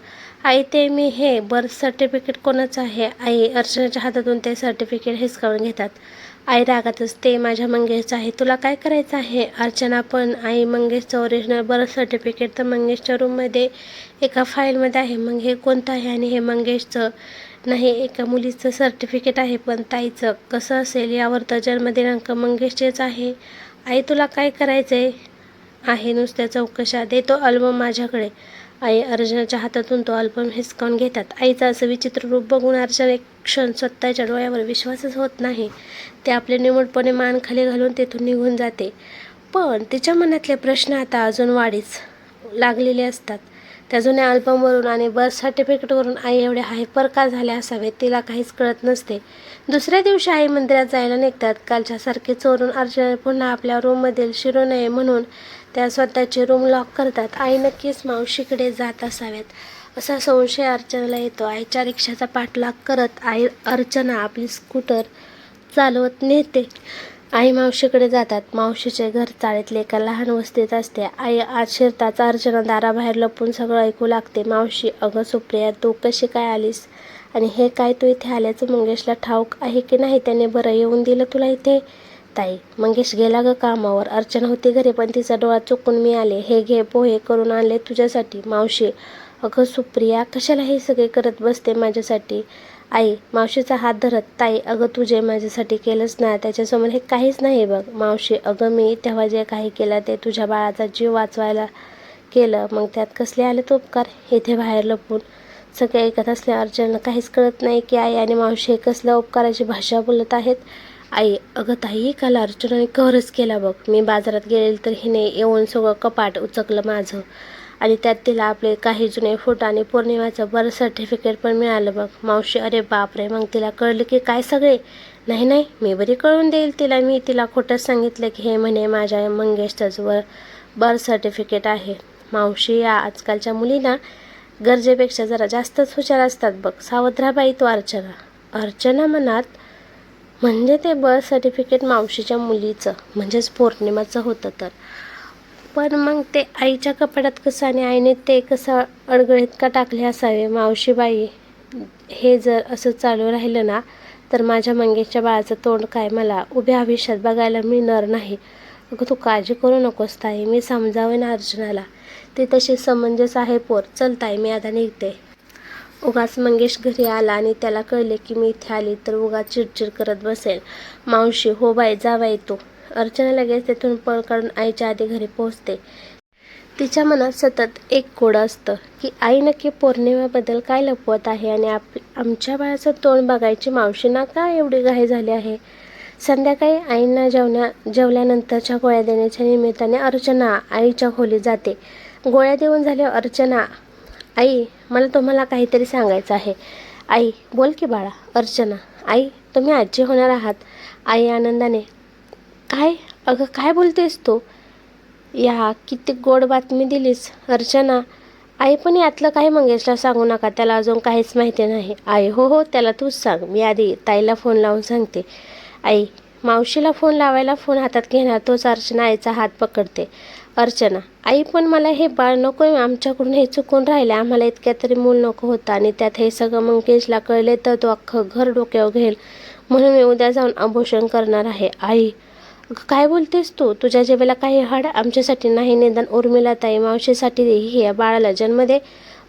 आई ते मी, हे बर्थ सर्टिफिकेट कोणाचं आहे? आई अर्चनाच्या हातातून ते सर्टिफिकेट हिसकावून घेतात. आई रागातच, ते माझ्या मंगेशचं आहे, तुला काय करायचं आहे? अर्चना, पण आई मंगेशचं ओरिजिनल बर्थ सर्टिफिकेट तर मंगेशच्या रूममध्ये एका फाईलमध्ये आहे. मग हे कोणतं आहे? आणि हे मंगेशचं नाही, एका मुलीचं सर्टिफिकेट आहे, पण ताईचं कसं असेल? यावर तर जन्मदिनांक मंगेशचेच आहे. आई तुला काय करायचं आहे? नुसत्या चौकशा दे तो अल्बम माझ्याकडे. आई अर्चनाच्या हातातून तो अल्बम हिसकावून घेतात. आईचं असं विचित्र रूप बघून अर्चना एक क्षण स्वतःच्या डोळ्यावर विश्वासच होत नाही. ते आपले निमूटपणे मान खाली घालून तेथून निघून जाते. पण तिच्या मनातले प्रश्न आता अजून वाढीस लागलेले असतात. त्या जुन्या अल्बमवरून आणि बर्थ सर्टिफिकेटवरून आई एवढ्या हायपर का झाल्या असावेत तिला काहीच कळत नसते. दुसऱ्या दिवशी आई मंदिरात जायला निघतात. कालच्यासारखे चोरून अर्चना पुन्हा आपल्या रूममध्ये शिरू नये म्हणून त्या स्वतःची रूम लॉक करतात. आई नक्कीच मावशीकडे जात असाव्यात असा संशय अर्चनाला येतो. आईच्या रिक्षाचा पाठलाग करत अर्चना आपली स्कूटर चालवत नेते. आई मावशीकडे जातात. मावशीचे घर चाळीतले एका लहान वस्तीत असते. आई आत शिरताच अर्चना दाराबाहेर लपून सगळं ऐकू लागते. मावशी, अगं सुप्रिया, तू कशी काय आलीस? आणि हे काय, तू इथे आल्याचं मंगेशला ठाऊक आहे की नाही? त्याने बरं येऊन दिलं तुला इथे? ताई, मंगेश गेला ग कामावर. अर्चना होती घरी, पण तिचा डोळा चुकून मी आले. हे घे, पोहे करून आणले तुझ्यासाठी. मावशी, अगं सुप्रिया, कशाला हे सगळे करत बसते माझ्यासाठी? आई मावशीचा हात धरत, ताई अगं तू जे माझ्यासाठी केलंस ना त्याच्यासमोर हे काहीच नाही बघ. मावशी अगं मी तेव्हा जे काही केलं ते तुझ्या बाळाचा जीव वाचवायला केलं, मग त्यात कसले आले तो उपकार? इथे बाहेर लपून सगळे ऐकत असल्या अर्चनाला काहीच कळत नाही की आई आणि मावशी हे कसल्या उपकाराची भाषा बोलत आहेत. आई अगं ताई, काल अर्चनाने कहरच केला बघ. मी बाजारात गेलेले तर हिने येऊन सगळं कपाट उचकलं माझं, आणि त्यात तिला आपले काही जुने फोटो आणि पौर्णिमाचं बर्थ सर्टिफिकेट पण मिळालं बघ. मावशी अरे बापरे, मग तिला कळलं की काय सगळे? नाही नाही, मी बरी कळून देईल तिला. मी तिला खोटंच सांगितलं की हे म्हणे माझ्या मंगेशचं बर्थ सर्टिफिकेट आहे. मावशी या आजकालच्या मुलींना गरजेपेक्षा जरा जास्तच हुशार असतात बघ. सावध राहा बाई. तो अर्चना अर्चना मनात, म्हणजे ते बर्थ सर्टिफिकेट मावशीच्या मुलीचं म्हणजेच पौर्णिमाचं होतं तर. पण मग ते आईच्या कपाटात कसं आणि आईने ते कसं अडगळीत का टाकले असावे? मावशीबाई, हे जर असं चालू राहिलं ना तर माझ्या मंगेशच्या बाळाचं तोंड काय मला उभ्या आयुष्यात बघायला मिळणार नाही. अगं तू काळजी करू नकोस ताई, मी समजावेन अर्चनाला. ती तशी समंजस आहे पोर. चल ताई, मी आता निघते. उगाच मंगेश घरी आला आणि त्याला कळले की मी इथे आली तर उगाच चिडचिड करत बसेल. मावशी हो बाई, जा बाई तू. अर्चना लगेच तेथून पळ काढून आईच्या आधी घरी पोहोचते. तिच्या मनात सतत एक कोडं असतं की आई नक्की पौर्णिमेबद्दल काय लपवत आहे आणि आमच्या बाळाचं तोंड बघायची मावशींना का एवढी घाई झाली आहे. संध्याकाळी आईंना जेवल्यानंतरच्या गोळ्या देण्याच्या निमित्ताने अर्चना आईच्या खोलीत जाते. गोळ्या देऊन झाल्या अर्चना, आई मला तुम्हाला काहीतरी सांगायचं आहे. आई बोल की बाळा. अर्चना आई तुम्ही आजी होणार आहात. आई आनंदाने, काय अगं काय बोलतेस तू? या किती गोड बातमी दिलीस अर्चना. आई पण यातलं काही मंगेशला सांगू नका, त्याला अजून काहीच माहिती नाही. आई हो हो, त्याला तूच सांग, मी आधी ताईला फोन लावून सांगते. आई मावशीला फोन लावायला फोन हातात घेणार तोच अर्चना आईचा हात पकडते. अर्चना आई पण मला हे बाळ नको आहे. आमच्याकडून हे चुकून राहिले. आम्हाला इतक्या तरी मूल नको होतं आणि त्यात हे सगळं मंगेशला कळले तर तो अख्खं घर डोक्यावर घेईल. म्हणून मी उद्या जाऊन अबॉर्शन करणार आहे. आई काय बोलतेस तू? तुझ्या जेवेला काही हाड आमच्यासाठी नाही, निदान उर्मिलाताई मावशीसाठी ही या बाळाला जन्म दे.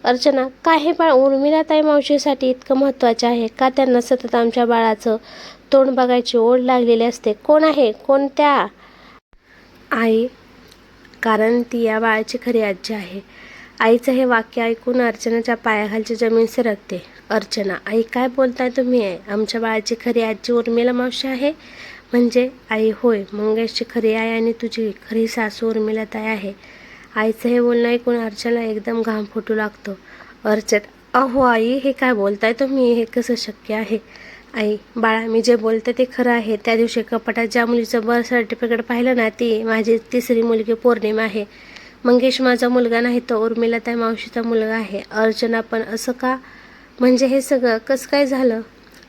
अर्चना काय हे बाळ उर्मिलाताई मावशीसाठी इतकं महत्त्वाचे आहे का? त्यांना सतत आमच्या बाळाचं तोंड बघायची ओढ लागलेली असते. कोण आहे? कोणत्या? आई कारण ती या बाळाची खरी आजी आहे. आईचं हे वाक्य ऐकून अर्चनाच्या पायाखालची जमीन सरकते. अर्चना आई काय बोलताय तुम्ही? आहे आमच्या बाळाची खरी आजी उर्मिला मावशी आहे म्हणजे? आई होय, मंगेशची खरी आई आणि तुझी खरी सासू उर्मिलाताई आहे. आईचं हे बोलणं ऐकून अर्चनाला एकदम घाम फुटू लागतो. अर्चना अहो आई, हे काय बोलताय तुम्ही? हे कसं शक्य आहे? आई बाळा मी जे बोलते ते खरं आहे. त्या दिवशी कपाटात ज्या मुलीचं बर्थ सर्टिफिकेट पाहिलं ना ती माझी तिसरी मुलगी पौर्णिमा आहे. मंगेश माझा मुलगा नाही, तो उर्मिलाताई मावशीचा मुलगा आहे. अर्चना पण असं का? म्हणजे हे सगळं कसं काय झालं?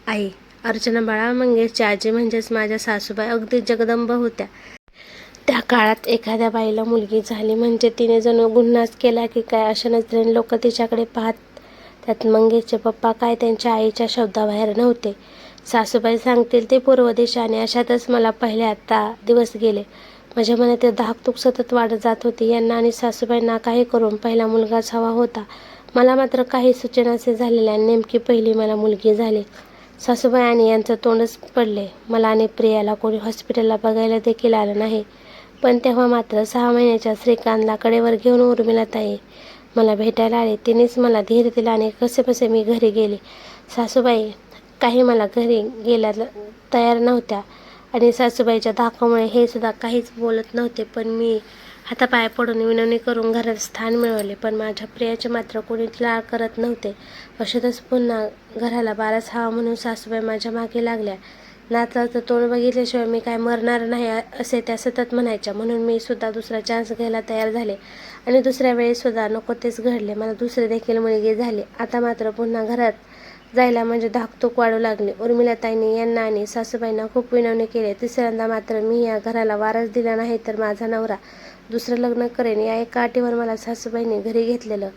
आई अर्चना बाळा, मंगेशची आजी म्हणजेच माझ्या सासूबाई अगदी जगदंब होत्या. त्या काळात एखाद्या बाईला मुलगी झाली म्हणजे तिने जणू गुन्हाच केला की काय अशा नजरेने लोक तिच्याकडे पाहत. त्यात मंगेशचे पप्पा काय त्यांच्या आईच्या शब्दाबाहेर नव्हते. सासूबाई सांगतील ते पूर्व दिशा आणि अशातच मला पहिले आता दिवस गेले. माझ्या मनात धाकधूक सतत वाढत जात होती. यांना आणि सासूबाईंना काही करून पहिला मुलगाच हवा होता. मला मात्र काही सूचनाचे झालेले आणि नेमकी पहिली मला मुलगी झाली. सासूबाई आणि यांचं तोंडच पडले. मला आणि प्रियाला कोणी हॉस्पिटलला बघायला देखील आलं नाही. पण तेव्हा मात्र 6 महिन्याच्या श्रीकांतला कडेवर घेऊन उर्मिलाताई मला भेटायला आले. तिनेच मला धीर दिला आणि कसेबसे मी घरी गेले. सासूबाई काही मला घरी गेल्याला तयार नव्हत्या आणि सासूबाईच्या धाकामुळे हे सुद्धा काहीच बोलत नव्हते. पण मी हातापाय पडून विनवणी करून घरात स्थान मिळवले. पण माझ्या प्रियाचे मात्र कोणीच लाड करत नव्हते. अशातच पुन्हा घराला बारास हवा म्हणून सासूबाई माझ्या मागे लागल्या. नातवाचं तोंड बघितल्याशिवाय मी काय मरणार नाही असे त्या सतत म्हणायच्या. म्हणून मी सुद्धा दुसरा चान्स घ्यायला तयार झाले आणि दुसऱ्या वेळेस सुद्धा नको तेच घडले. मला दुसरी देखील मुलगी झाली. आता मात्र पुन्हा घरात जायला म्हणजे धाकधूक वाढू लागली. उर्मिलाताईंनी यांना आणि सासूबाईंना खूप विनवणी केली. तिसऱ्यांदा मात्र मी या घराला वारस दिला नाही तर माझा नवरा दुसरं लग्न करेन या एका अटीवर मला सासूबाईंनी घरी घेतलेलं.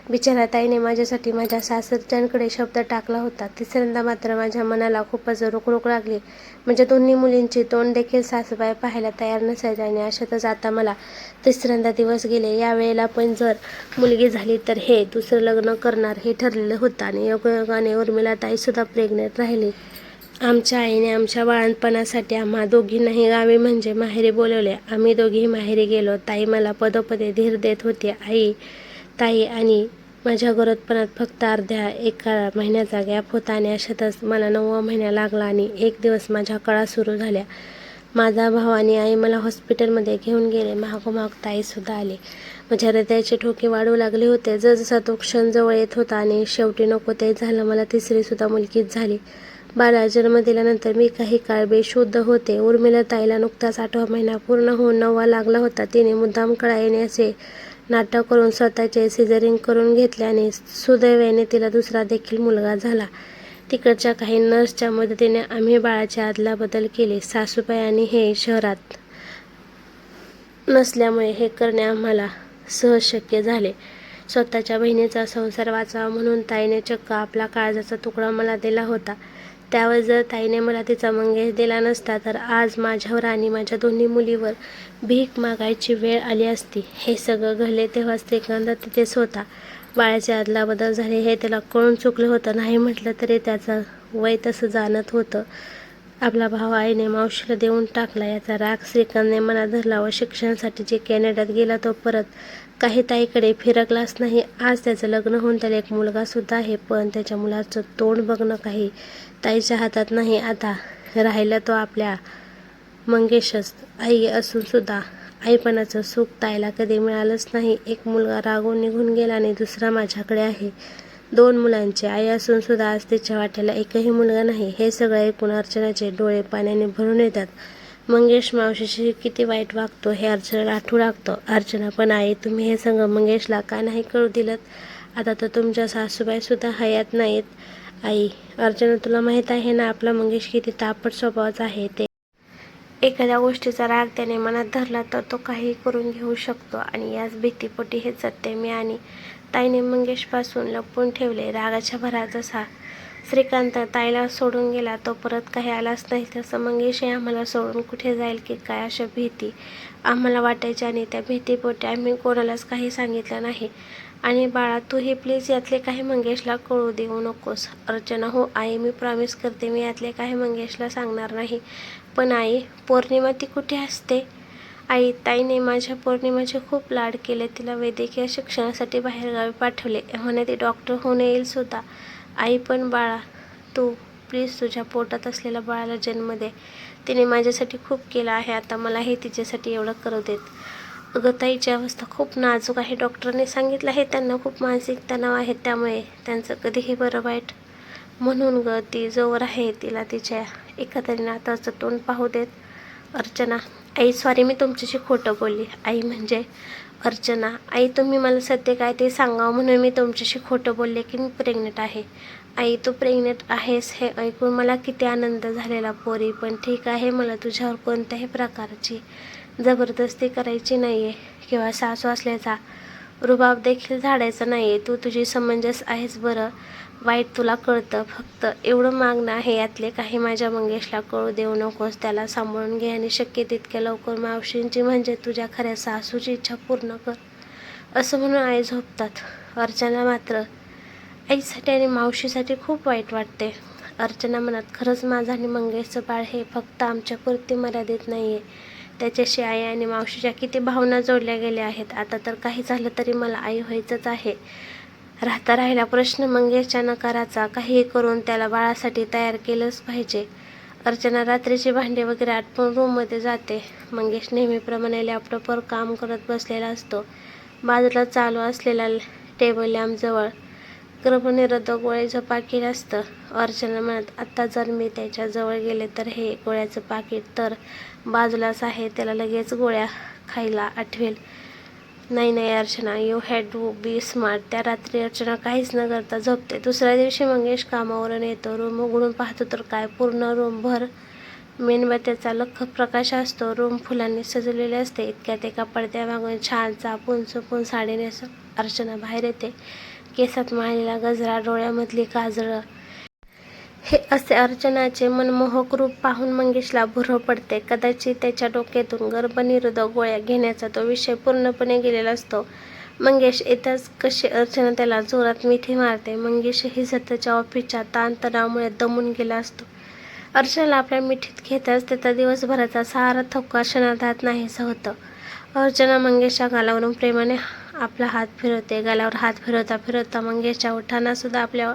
बिचारा ताईने माझ्यासाठी माझ्या सासरच्यांकडे शब्द टाकला होता. तिसऱ्यांदा मात्र माझ्या मनाला खूपच रुकरुक लागली. म्हणजे दोन्ही मुलींची तोंड देखील सासूबाई पाहायला तयार नसायच्या आणि अशातच आता मला तिसऱ्यांदा दिवस गेले. यावेळेला पण जर मुलगी झाली तर हे दुसरं लग्न करणार हे ठरलेलं होतं आणि योगायोगाने उर्मिला ताईसुद्धा प्रेग्नेंट राहिली. आमच्या आईने आमच्या बाळंतपणासाठी आम्हा दोघींनाही गावी म्हणजे माहेरी बोलवले. आम्ही दोघीही माहेरी गेलो. ताई मला पदोपदी धीर देत होती. ताई आणि माझ्या गरोदरपणात फक्त अर्ध्या एका महिन्याचा गॅप होता आणि अशातच मला 9वा महिना लागला आणि एक दिवस माझ्या कळा सुरू झाल्या. माझा भाऊ आणि आई मला हॉस्पिटलमध्ये घेऊन गेले. मागोमाग ताईसुद्धा आली. माझ्या हृदयाचे ठोके वाढू लागले होते. जसजसा तो क्षण जवळ येत होता आणि शेवटी नको ते झालं. मला तिसरीसुद्धा मुलगीच झाली. बाळाला जन्म दिल्यानंतर मी काही काळ बेशुद्ध होते. उर्मिला ताईला नुकताच 8वा महिना पूर्ण होऊन 9वा लागला होता. तिने मुद्दाम कळा येणे असे नाटक करून स्वतःचे सिझरिंग करून घेतले आणि सुदैवाने तिला दुसरा देखील मुलगा झाला. तिकडच्या काही नर्सच्या मदतीने आम्ही बाळाची अदलाबदल केली. सासूबाई आणि हे शहरात नसल्यामुळे हे करणे आम्हाला सहज शक्य झाले. स्वतःच्या बहिणीचा संसार वाचावा म्हणून ताईने चक्क आपला काळजाचा तुकडा मला दिला होता. त्यावर जर ताईने मला तिचा मंगेश दिला नसता तर आज माझ्यावर आणि माझ्या दोन्ही मुलीवर भीक मागायची वेळ आली असती. हे सगळं घडले तेव्हा श्रीकांत तिथेच होता. बाळाची अदलाबदल झाली हे त्याला कळून चुकलं होतं. नाही म्हटलं तरी त्याचं वय तसं जाणत होतं. आपला भाव आईने मावशीला देऊन टाकला याचा राग श्रीकांतने मनात धरला व शिक्षणासाठी जे कॅनड्यात गेला तो परत काही ताईकडे फिरकलाच नाही. आज त्याचं लग्न होऊन त्याला एक मुलगासुद्धा आहे, पण त्याच्या मुलाचं तोंड बघणं काही ताईच्या हातात नाही. आता राहिला तो आपल्या मंगेशच. आई असूनसुद्धा आईपणाचं सुख ताईला कधी मिळालंच नाही. एक मुलगा रागून निघून गेला आणि दुसरा माझ्याकडे आहे. 2 मुलांची आई असूनसुद्धा आज तिच्या वाट्याला एकही मुलगा नाही. हे सगळं ऐकून अर्चनाचे डोळे पाण्याने भरून येतात. मंगेश मावशीशी किती वाईट वागतो हे अर्चनाला आठवू लागतं. अर्चना पण आई तुम्ही हे सगळं मंगेशला का नाही कळू दिलं? आता तर तुमच्या सासूबाईसुद्धा हयात नाहीत. आई अर्चना तुला माहीत आहे ना आपला मंगेश किती तापट स्वभावाचा आहे ते. एखाद्या गोष्टीचा राग त्याने मनात धरला तर तो काहीही करून घेऊ शकतो आणि याच भीतीपोटी हे सत्य मी आणि ताईने मंगेशपासून लपवून ठेवले. रागाच्या भरात जसा श्रीकांत ताईला सोडून गेला तो परत काही आलाच नाही तसं मंगेशही आम्हाला सोडून कुठे जाईल की काय अशा भीती आम्हाला वाटायच्या आणि त्या भीतीपोटी आम्ही कोणालाच काही सांगितलं नाही. आणि बाळा तूही प्लीज यातले काही मंगेशला कळू देऊ नकोस. अर्चना हो आई मी प्रॉमिस करते मी यातले काही मंगेशला सांगणार नाही. पण आई पौर्णिमा ती कुठे असते? आई ताईने माझ्या पौर्णिमाचे खूप लाड केले. तिला वैद्यकीय शिक्षणासाठी बाहेरगावी पाठवले. म्हणे ती डॉक्टर होऊन येईल सुद्धा. आई पण बाळा तू प्लीज तुझ्या पोटात असलेल्या बाळाला जन्म दे. तिने माझ्यासाठी खूप केलं आहे. आता मलाही तिच्यासाठी एवढं करू देत. अगं ताईची अवस्था खूप नाजूक आहे. डॉक्टरने सांगितलं आहे त्यांना खूप मानसिक तणाव आहे त्यामुळे त्यांचं कधीही बरं वाईट म्हणून ग ती जोवर आहे तिला तिच्या एका तरी नाताचं तोंड पाहू देत. अर्चना आई सॉरी मी तुमच्याशी खोटं बोलली. आई म्हणजे अर्चना आई तुम्ही मला सत्य काय ते सांगावं म्हणून मी तुमच्याशी खोटं बोलले की मी प्रेग्नेंट आहे. आई तू प्रेग्नेंट आहेस हे ऐकून मला किती आनंद झालेला पोरी. पण ठीक आहे मला तुझ्यावर कोणत्याही प्रकारची जबरदस्ती करायची नाही आहे किंवा सासू असल्याचा रुबाब देखील झाडायचा नाही आहे. तू तुझी समंजस आहेस बरं. वाईट तुला कळतं. फक्त एवढं मागणं आहे यातले काही माझ्या मंगेशला कळू देऊ नकोस. त्याला सांभाळून घे आणि शक्य तितक्या लवकर मावशींची म्हणजे तुझ्या खऱ्या सासूची इच्छा पूर्ण कर असं म्हणून आई झोपतात. अर्चना मात्र आईसाठी आणि मावशीसाठी खूप वाईट वाटते. अर्चना म्हणत खरंच माझं आणि मंगेशचं बाळ हे फक्त आमच्यापुरती मर्यादित नाही आहे. त्याच्याशी आई आणि मावशीच्या किती भावना जोडल्या गेल्या आहेत. आता तर काही झालं तरी मला आई व्हायचंच आहे. राहिला प्रश्न मंगेशच्या नकाराचा. काहीही करून त्याला बाळासाठी तयार केलंच पाहिजे. अर्चना रात्रीची भांडे वगैरे आटपून रूममध्ये जाते. मंगेश नेहमीप्रमाणे लॅपटॉपवर काम करत बसलेला असतो. बाजूला चालू असलेल्या टेबल लॅम्पजवळ गर्भनिरोधक गोळ्याचं पाकिट असतं. अर्चना म्हणत आत्ता जर मी त्याच्या जवळ गेले तर हे गोळ्याचं पाकिट तर बाजूलाच आहे. त्याला लगेच गोळ्या खायला आठवेल. नाही Archana you had to be smart. त्या रात्री अर्चना काहीच न करता झोपते. दुसऱ्या दिवशी मंगेश कामावरून येतो. रूम उघडून पाहतो तर काय पूर्ण रूमभर मेणबत्त्याचा लख्ख प्रकाश असतो. रूम फुलांनी सजवलेले असते. इतक्यात एका पडद्यामागून छान चापून चुपून साडी नेसून अर्चना बाहेर येते. केसात माळलेला गजरा, डोळ्यामधली काजळ, हे असे अर्चनाचे मनमोहक रूप पाहून मंगेशला भुरळ पडते. कदाचित त्याच्या डोक्यातून गर्भनिरोधक गोळ्या घेण्याचा तो विषय पूर्णपणे गेलेला असतो. मंगेश येताच कशी अर्चना त्याला जोरात मिठी मारते. मंगेशही सततच्या ऑफिसच्या ताणतणावामुळे दमून गेला असतो. अर्चनाला आपल्या मिठीत घेताच त्याचा दिवसभराचा सारा थकवा क्षणार्धात नाहीसा होतं. अर्चना मंगेशच्या गालावरून प्रेमाने आपला हात फिरवते. गालावर हात फिरवता फिरवता मंगेशच्या ओठांना सुद्धा आपल्या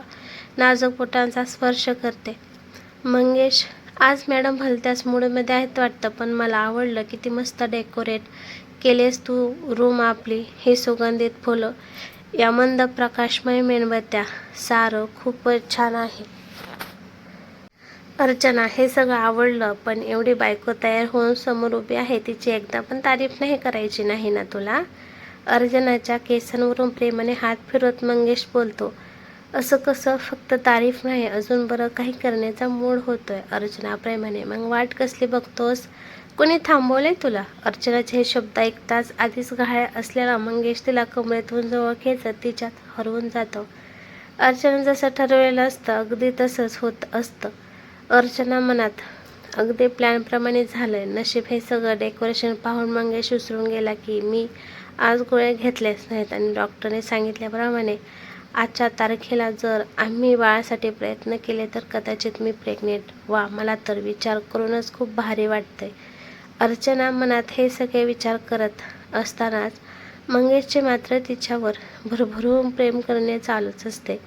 नाजूक बोटांचा स्पर्श करते. मंगेश, आज मॅडम भलत्याच मूडमध्ये आहेत वाटतं, पण मला आवडलं. किती मस्त डेकोरेट केलेस तू रूम आपली. ही सुगंधित फुलं, या मंद प्रकाशमय मेणबत्त्या, सारं खूपच छान आहे. अर्चना, हे सगळं आवडलं, पण एवढी बायको तयार होऊन समोर उभी आहे, तिची एकदा पण तारीफ नाही करायची नाही ना तुला? अर्चनाच्या केसांवरून प्रेमाने हात फिरवत मंगेश बोलतो. असं कसं? फक्त तारीफ नाही, अजून बरं काही करण्याचा मूड होतोय. अर्चना प्रेमाने, मग वाट कसली बघतोस? कोणी थांबवलंय तुला? अर्चनाचे हे शब्द ऐकताच आधीच गहाळ असलेला मंगेश तिला कमरेतून जवळ खेचत तिच्यात हरवून जातो. अर्चना जसं ठरवलेलं असतं अगदी तसंच होत असतं. अर्चना मनात, अगदी प्लॅनप्रमाणे झालंय. नशीब हे सगळं डेकोरेशन पाहून मंगेश विसरून गेला की मी आज गोळ्या घेतल्याच नाहीत आणि डॉक्टरने सांगितल्याप्रमाणे आजच्या तारखेला जर आम्ही बाळासाठी प्रयत्न केले तर कदाचित मी प्रेग्नेंट. वा, मला तर विचार करूनच खूप भारी वाटतंय. अर्चना मनात हे सगळे विचार करत असतानाच मंगेशचे मात्र तिच्यावर भरभरून प्रेम करणे चालूच असते.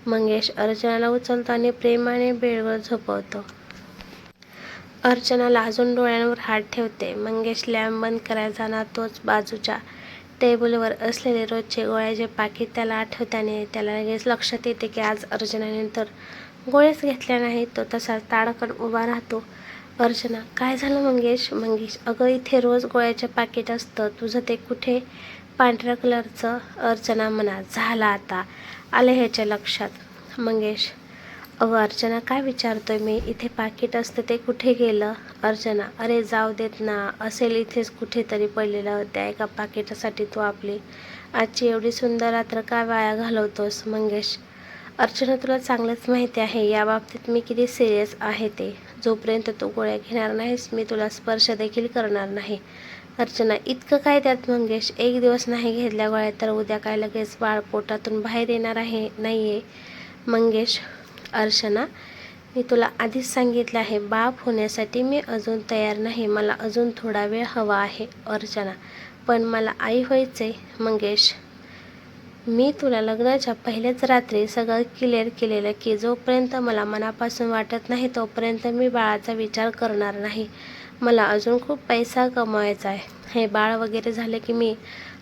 मंगेश अर्चनाला उचलतो आणि प्रेमाने बेडवर झोपवतो. अर्चना लाजून डोळ्यांवर हात ठेवते. मंगेश लॅम्प बंद करायला जाणार तोच बाजूच्या टेबलवर असलेले रोजचे गोळ्याचे पाकीट त्याला आठवताने त्याला लगेच लक्षात येते की आज अर्चनाने तर गोळ्याच घेतल्या नाहीत. तो तसाच ताडकन उभा राहतो. अर्चना, काय झालं मंगेश? मंगेश, अगं इथे रोज गोळ्याचे पाकीट असतं, तुझं ते कुठे? पांढऱ्या कलरचं. अर्चना म्हणा, झालं आता आलं ह्याच्या लक्षात. मंगेश, अगं अर्चना, काय विचारतोय मी? इथे पाकीट असतं ते कुठे गेलं? अर्चना, अरे जाऊ देत ना, असेल इथेच कुठेतरी पडलेलं. त्या एका पाकिटासाठी तू आपली आजची एवढी सुंदर रात्र काय वाया घालवतोस? मंगेश, अर्चना, तुला चांगलंच माहिती आहे या बाबतीत मी किती सिरियस आहे ते. जोपर्यंत तू गोळ्या घेणार नाहीस मी तुला स्पर्श देखील करणार नाही. अर्चना, इतकं काय त्यात मंगेश? एक दिवस नाही घेतल्या गोळ्या तर उद्या काय लगेच बाळ पोटातून बाहेर येणार आहे नाहीये? मंगेश, अर्चना, मी तुला आधीच सांगितलं आहे बाप होण्यासाठी मी अजून तयार नाही. मला अजून थोडा वेळ हवा आहे. अर्चना, पण मला आई व्हायचंय. मंगेश, मी तुला लग्नाच्या पहिल्याच रात्री सगळं क्लिअर केलेलं की जोपर्यंत मला मनापासून वाटत नाही तोपर्यंत मी बाळाचा विचार करणार नाही. मला अजून खूप पैसा कमवायचा आहे. हे बाळ वगैरे झाले की मी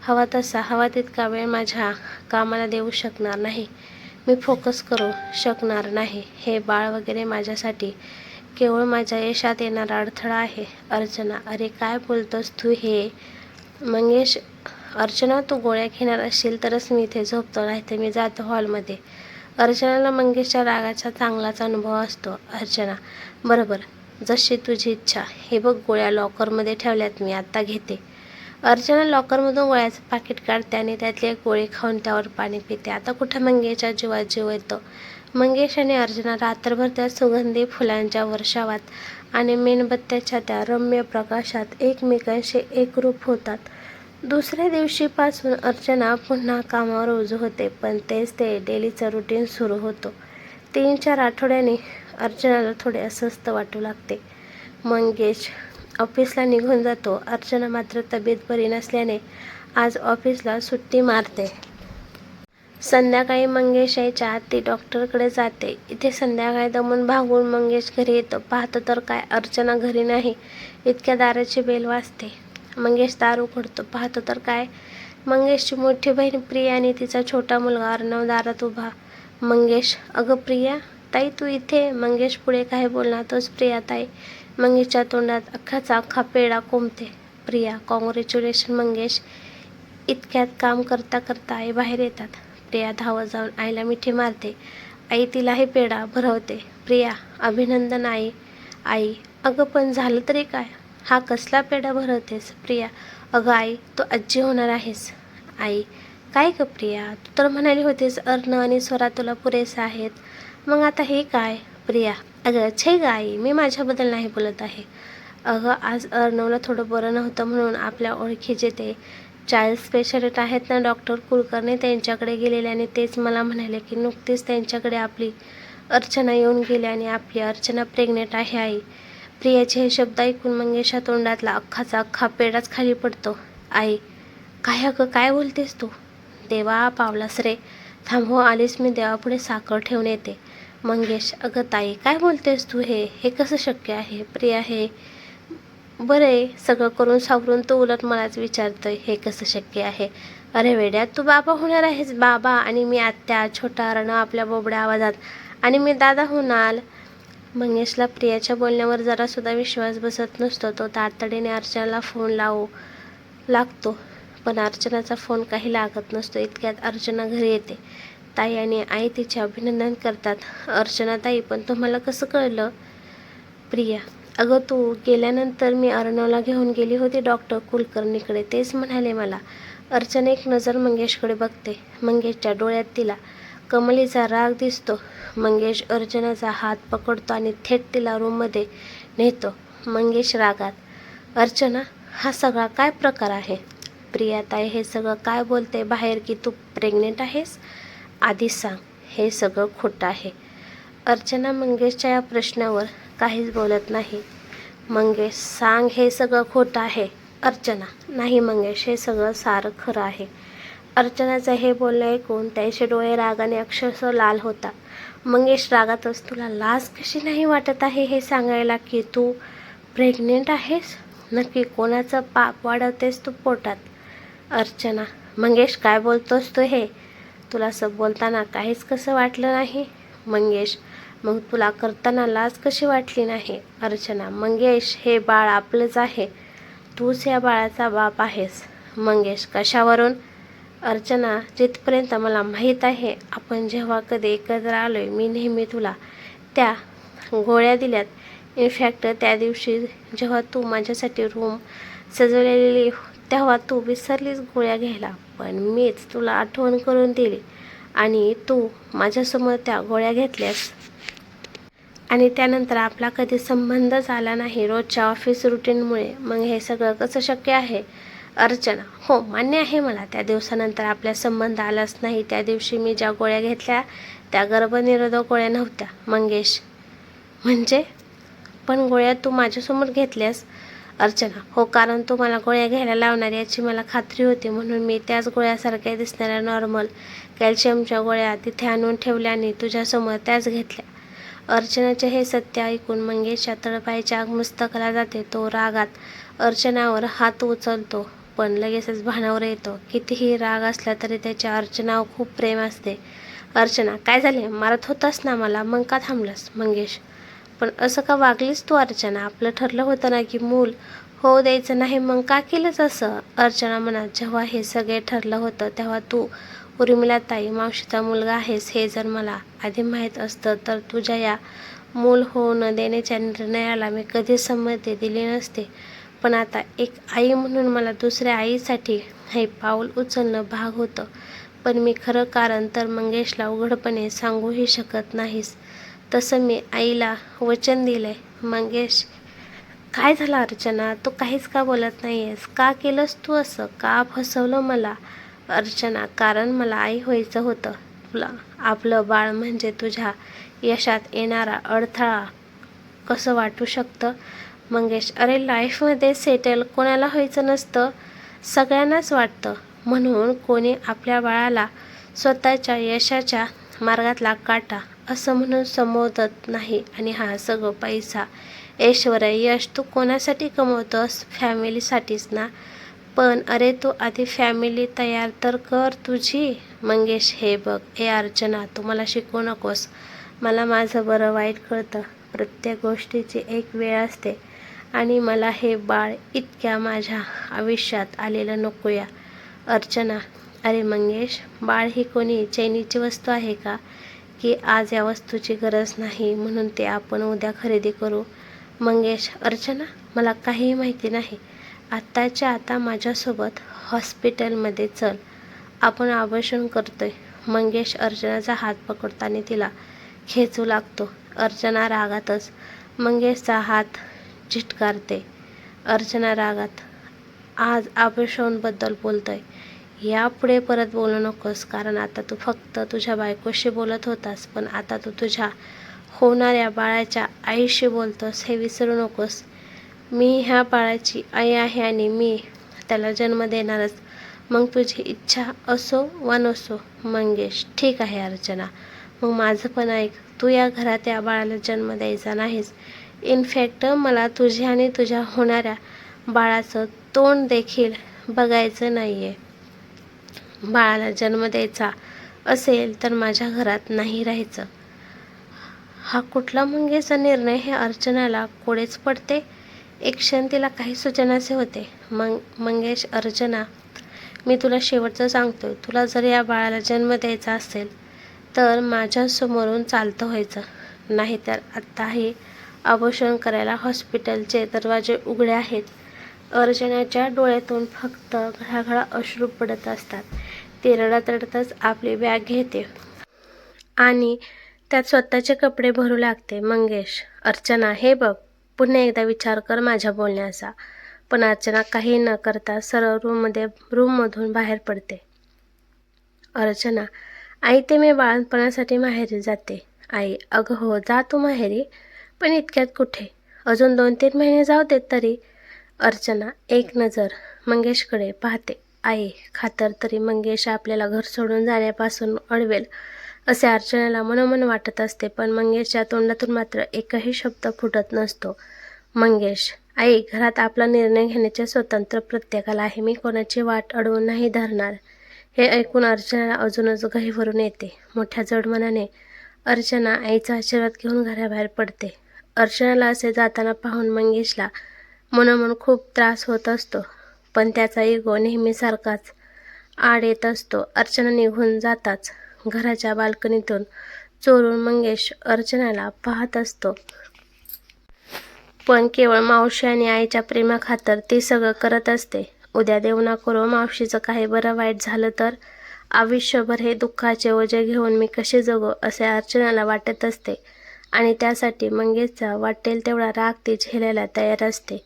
हवा तितका वेळ माझ्या कामाला देऊ शकणार नाही. मी फोकस करू शकणार नाही. हे बाळ वगैरे माझ्यासाठी केवळ माझ्या यशात येणारा अडथळा आहे. अर्चना, अरे काय बोलतोस तू हे? मंगेश, अर्चना, तू गोळ्या घेणार असशील तरच मी इथे झोपतो, नाही तर मी जातो हॉलमध्ये. अर्चनाला मंगेशच्या रागाचा चांगलाच अनुभव असतो. अर्चना, बरोबर, जशी तुझी इच्छा. हे बघ, गोळ्या लॉकरमध्ये ठेवल्यात, मी आत्ता घेते. अर्चना लॉकरमधून गोळ्याचं पाकिट काढते आणि त्यातली एक गोळी खाऊन त्यावर पाणी पिते. आता कुठं मंगेशच्या जीवात जीव येतो. मंगेश आणि अर्चना रात्रभर त्या सुगंधी फुलांच्या वर्षावात आणि मेणबत्त्याच्या त्या रम्य प्रकाशात एकमेकांशी एकरूप होतात. दुसऱ्या दिवशीपासून अर्चना पुन्हा कामावर रुजू होते, पण तेच ते डेलीचं रुटीन सुरू होतं. 3-4 आठवड्यांनी अर्चनाला थोडे अस्वस्थ वाटू लागते. मंगेश ऑफिसला निघून जातो. अर्चना मात्र तब्येत बरी नसल्याने आज ऑफिसला सुट्टी मारते. संध्याकाळी मंगेश यायच्या आत ती डॉक्टरकडे जाते. इथे संध्याकाळी दमून भागून मंगेश घरी येतो. पाहतो तर काय, अर्चना घरी नाही. इतक्या दाराची बेल वाजते. मंगेश दार उघडतो. पाहतो तर काय, मंगेशची मोठी बहीण प्रिया आणि तिचा छोटा मुलगा अर्णव दारात उभा. मंगेश, अगं प्रिया ताई, तू इथे? मंगेश पुढे काय बोलणार तोच प्रिया ताई. मंगेशच्या तोंडात अख्खाचा अख्खा पेढा कोंबते. प्रिया, कॉंग्रॅच्युलेशन मंगेश. इतक्यात काम करता करता आई बाहेर येतात. प्रिया धावत जाऊन आईला मिठी मारते. आई तिलाही पेढा भरवते. प्रिया, अभिनंदन आई. आई, अगं पण झालं तरी काय? हा कसला पेढा भरवतेस प्रिया? अगं आई, तू आजी होणार आहेस. आई, काय ग प्रिया, तू तर म्हणाली होतीस अर्ण आणि स्वरा तुला पुरेसा आहेत. मग आता हे काय? प्रिया, अगं छे ग आई, मी माझ्याबद्दल नाही बोलत आहे. अगं आज अर्णवला थोडं बरं नव्हतं म्हणून आपल्या ओळखीचे ते चाइल्ड स्पेशालिस्ट आहेत ना डॉक्टर कुलकर्णी, त्यांच्याकडे गेलेले आणि तेच मला म्हणाले की नुकतीच त्यांच्याकडे आपली अर्चना येऊन गेली आणि आपली अर्चना प्रेग्नेंट आहे. आई, प्रियाचे हे शब्द ऐकून मंगेशच्या तोंडातला अख्खाचा अख्खा पेढाच खाली पडतो. आई, काय अगं काय बोलतेस तू? देवा पावलास रे. थांब हो, आलीस, मी देवापुढे साखर ठेवून येते. मंगेश, अगं ताई काय बोलतेस तू? हे कसं शक्य आहे? प्रिया, हे बरं आहे सगळं करून सावरून, तू उलट मलाच विचारतोय हे कसं शक्य आहे? अरे वेड्या, तू बाबा होणार आहेस. बाबा आणि मी आत्या. छोटा अर्णव आपल्या बोबड्या आवाजात. आणि मी दादा होणार. मंगेशला प्रियाच्या बोलण्यावर जरासुद्धा विश्वास बसत नसतो. तो तातडीने अर्चनाला फोन लावू लागतो, पण अर्चनाचा फोन काही लागत नसतो. इतक्यात अर्चना घरी येते. ताई आणि आई तिचे अभिनंदन करतात. अर्चना ताई, पण तुम्हाला कसं कळलं? प्रिया, अगं तू गेल्यानंतर मी अर्णवला घेऊन गेली होती डॉक्टर कुलकर्णीकडे, तेच म्हणाले मला. अर्चना एक नजर मंगेशकडे बघते. मंगेशच्या डोळ्यात तिला कमलीचा राग दिसतो. मंगेश अर्चनाचा हात पकडतो आणि थेट तिला रूममध्ये नेतो. मंगेश रागात, अर्चना, हा सगळा काय प्रकार आहे? प्रिया ताई, हे सगळं काय बोलते बाहेर की तू प्रेग्नेंट आहेस? आधी सांग, हे सगळं खोटं आहे. अर्चना मंगेशच्या या प्रश्नावर काहीच बोलत नाही. मंगेश, सांग, हे सगळं खोटं आहे. अर्चना, नाही मंगेश, हे सगळं सारं खरं आहे. अर्चनाचं हे बोलणं ऐकून त्याचे डोळे रागाने अक्षरशः लाल होतात. मंगेश रागातच, तुला लाज कशी नाही वाटत आहे हे सांगायला की तू प्रेग्नेंट आहेस? नक्की कोणाचं पाप वाढवतेस तू पोटात? अर्चना, मंगेश काय बोलतोस तू? हे तुला असं बोलताना काहीच कसं वाटलं नाही? मंगेश, मग तुला करताना लाज कशी वाटली नाही? अर्चना, मंगेश, हे बाळ आपलंच आहे. तूच या बाळाचा बाप आहेस. मंगेश, कशावरून? अर्चना, जिथपर्यंत मला माहीत आहे, आपण जेव्हा कधी एकत्र आलोय, मी नेहमी तुला त्या गोळ्या दिल्यात. इनफॅक्ट त्या दिवशी जेव्हा तू माझ्यासाठी रूम सजवलेली तेव्हा तू विसरलीस गोळ्या घ्यायला, पण मीच तुला आठवण करून दिली आणि तू माझ्यासमोर त्या गोळ्या घेतल्यास. आणि त्यानंतर आपला कधी संबंधच आला नाही रोजच्या ऑफिस रुटीनमुळे. मग हे सगळं कसं शक्य आहे? अर्चना, हो मान्य आहे मला, त्या दिवसानंतर आपल्या संबंध आलाच नाही. त्या दिवशी मी ज्या गोळ्या घेतल्या त्या गर्भनिरोधक गोळ्या नव्हत्या. मंगेश, म्हणजे? पण गोळ्या तू माझ्यासमोर घेतल्यास? अर्चना, हो, कारण तू मला गोळ्या घ्यायला लावणार याची मला खात्री होती, म्हणून मी त्याच गोळ्यासारख्या दिसणाऱ्या नॉर्मल कॅल्शियमच्या गोळ्या तिथे आणून ठेवल्या आणि तुझ्यासमोर त्याच घेतल्या. अर्चनाचे हे सत्य ऐकून मंगेशच्या तळपायाची आग मस्तकाला जाते. तो रागात अर्चनावर हात उचलतो, पण लगेचच भानावर येतो. कितीही राग असला तरी त्याच्या अर्चनावर खूप प्रेम असते. अर्चना, काय झाले? मारत होतास ना मला, मग का थांबलास? मंगेश, पण असं का वागलीस तू? अर्चना, आपलं ठरलं होतं ना की मूल होऊ द्यायचं नाही, मग का केलंच असं? अर्चना म्हणत, जेव्हा हे सगळे ठरलं होतं तेव्हा तू उर्मिलाताई मावशीचा मुलगा आहेस हे जर मला आधी माहीत असतं तर तुझ्या या मूल होऊ न देण्याच्या निर्णयाला मी कधीच संमती दिली नसते. पण आता एक आई म्हणून मला दुसऱ्या आईसाठी हे पाऊल उचलणं भाग होतं. पण मी खरं कारण तर मंगेशला उघडपणे सांगूही शकत नाहीस. तसं मी आईला वचन दिलंय. मंगेश, काय झालं अर्चना? तू काहीच का बोलत नाही आहेस? का केलंस तू असं? का फसवलं मला? अर्चना, कारण मला आई व्हायचं होतं. तुला आपलं बाळ म्हणजे तुझ्या यशात येणारा अडथळा कसं वाटू शकतं? मंगेश, अरे लाईफमध्ये सेटल कोणाला व्हायचं नसतं, सगळ्यांनाच वाटतं. म्हणून कोणी आपल्या बाळाला स्वतःच्या यशाच्या मार्गातला काटा असं म्हणून संबोधत नाही. आणि हा सगळं पैसा, ऐश्वर्य, यश तू कोणासाठी कमवतोस? फॅमिलीसाठीच ना. पण अरे तू आधी फॅमिली तयार तर कर तुझी. मंगेश, हे बघ, हे अर्चना, तू मला शिकवू नकोस. मला माझं बरं वाईट कळतं. प्रत्येक गोष्टीची एक वेळ असते आणि मला हे बाळ इतक्या माझ्या आयुष्यात आलेलं नकोया. अर्चना, अरे मंगेश, बाळ ही कोणी चैनीची वस्तू आहे का की आज या वस्तूची गरज नाही म्हणून ते आपण उद्या खरेदी करू? मंगेश, अर्चना, मला काहीही माहिती नाही. आत्ताच्या आता माझ्यासोबत हॉस्पिटलमध्ये चल, आपण अबॉर्शन करतोय. मंगेश अर्चनाचा हात पकडताना तिला खेचू लागतो. अर्चना रागातच मंगेशचा हात झिटकारते. अर्चना रागात, आज अबॉर्शनबद्दल बोलतोय, यापुढे परत बोलू नकोस, कारण आता तू फक्त तुझ्या बायकोशी बोलत होतास, पण आता तू तुझ्या होणाऱ्या बाळाच्या आईशी बोलतोस हे विसरू नकोस. मी ह्या बाळाची आई आहे आणि मी त्याला जन्म देणारच, मग तुझी इच्छा असो वा नसो. मंगेश, ठीक आहे अर्चना, मग माझं पण ऐक, तू या घरात या बाळाला जन्म द्यायचा नाहीस. इनफॅक्ट मला तुझी आणि तुझ्या होणाऱ्या बाळाचं तोंड देखील बघायचं नाही आहे. बाळाला जन्म द्यायचा असेल तर माझ्या घरात नाही राहायचं. हा कुठला मंगेशचा निर्णय हे अर्चनाला कोडेच पडते. एक क्षण तिला काही सुचनाचे होते. मंगेश, अर्चना, मी तुला शेवटचं सांगतोय, तुला जर या बाळाला जन्म द्यायचा असेल तर माझ्यासमोरून चालतं व्हायचं, नाहीतर आत्ताही अबॉर्शन करायला हॉस्पिटलचे दरवाजे उघडे आहेत. अर्चनाच्या डोळ्यातून फक्त घळाघळा अश्रू पडत असतात. ती रडत रडतच आपली बॅग घेते आणि त्यात स्वतःचे कपडे भरू लागते. मंगेश, अर्चना, हे बघ, पुन्हा एकदा विचार कर माझ्या बोलण्याचा. पण अर्चना काही न करता सरळ रूममधून बाहेर पडते. अर्चना, आई, ते मी बाळणपणासाठी माहेरी जाते. आई, अगं हो, जा तू माहेरी, पण इतक्यात कुठे, अजून 2-3 महिने जाऊ देत तरी. अर्चना एक नजर मंगेशकडे पाहते. आई, खातर तरी मंगेश आपल्याला घर सोडून जाण्यापासून अडवेल असे अर्चनाला मनोमन वाटत असते, पण मंगेशच्या तोंडातून मात्र एकही शब्द फुटत नसतो. मंगेश, आई, घरात आपला निर्णय घेण्याचे स्वातंत्र्य प्रत्येकाला आहे, मी कोणाची वाट अडवून नाही धरणार. हे ऐकून अर्चनाला अजूनच घाई भरून येते. मोठ्या जड मनाने अर्चना आईचा आशीर्वाद घेऊन घराबाहेर पडते. अर्चनाला असे जाताना पाहून मंगेशला मनोमन खूप त्रास होत असतो, पण त्याचा इगो नेहमीसारखाच आड येत असतो. अर्चना निघून जाताच घराच्या बाल्कनीतून चोरून मंगेश अर्चनाला पाहत असतो, पण केवळ मावशी आणि आईच्या प्रेमाखातर ती सगळं करत असते. उद्या देव ना करो मावशीचं काही बरं वाईट झालं तर आयुष्यभर हे दुःखाचे ओझे घेऊन मी कसे जगू असे अर्चनाला वाटत असते, आणि त्यासाठी मंगेशचा वाटेल तेवढा राग ती झेलायला तयार असते.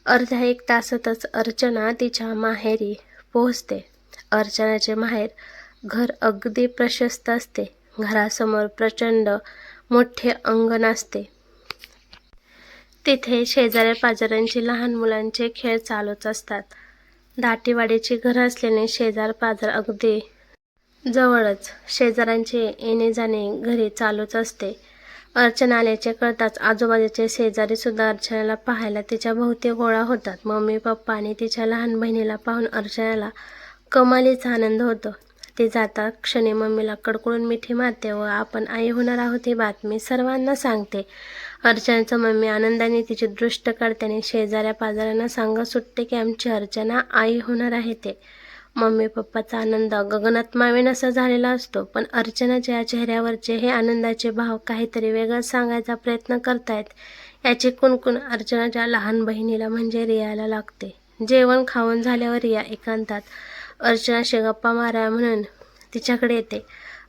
अर्ध्या 1 तासातच अर्चना तिच्या माहेरी पोहोचते. अर्चनाचे माहेर घर अगदी प्रशस्त असते. घरासमोर प्रचंड मोठे अंगण असते. तिथे शेजाऱ्या पाजाऱ्यांची लहान मुलांचे खेळ चालूच असतात. दाटीवाडीची घरं असल्याने शेजार पाजार अगदी जवळच. शेजाऱ्यांचे येणे जाणे घरी चालूच असते. अर्चना आल्याचे कळताच आजूबाजूचे शेजारी सुद्धा अर्चनाला पाहायला तिच्या भोवती गोळा होतात. मम्मी पप्पा आणि तिच्या लहान बहिणीला पाहून अर्चनाला कमालीचा आनंद होतो. ती जाता क्षणी मम्मीला कडकडून मिठी मारते व आपण आई होणार आहोत ही बातमी सर्वांना सांगते. अर्चनाचं मम्मी आनंदाने तिची दृष्ट काढते आणि शेजाऱ्या पाजाऱ्यांना सांगत सुटते की आमची अर्चना आई होणार आहे ते. मम्मी पप्पाचा आनंद गगनात मावेनासा झालेला असतो, पण अर्चनाच्या चेहऱ्यावरचे हे आनंदाचे भाव काहीतरी वेगळंच सांगायचा प्रयत्न करतायत याची कुणकुण अर्चनाच्या लहान बहिणीला म्हणजे रियाला लागते. जेवण खाऊन झाल्यावर रिया एकांतात अर्चनाशी गप्पा मारा म्हणून तिच्याकडे येते.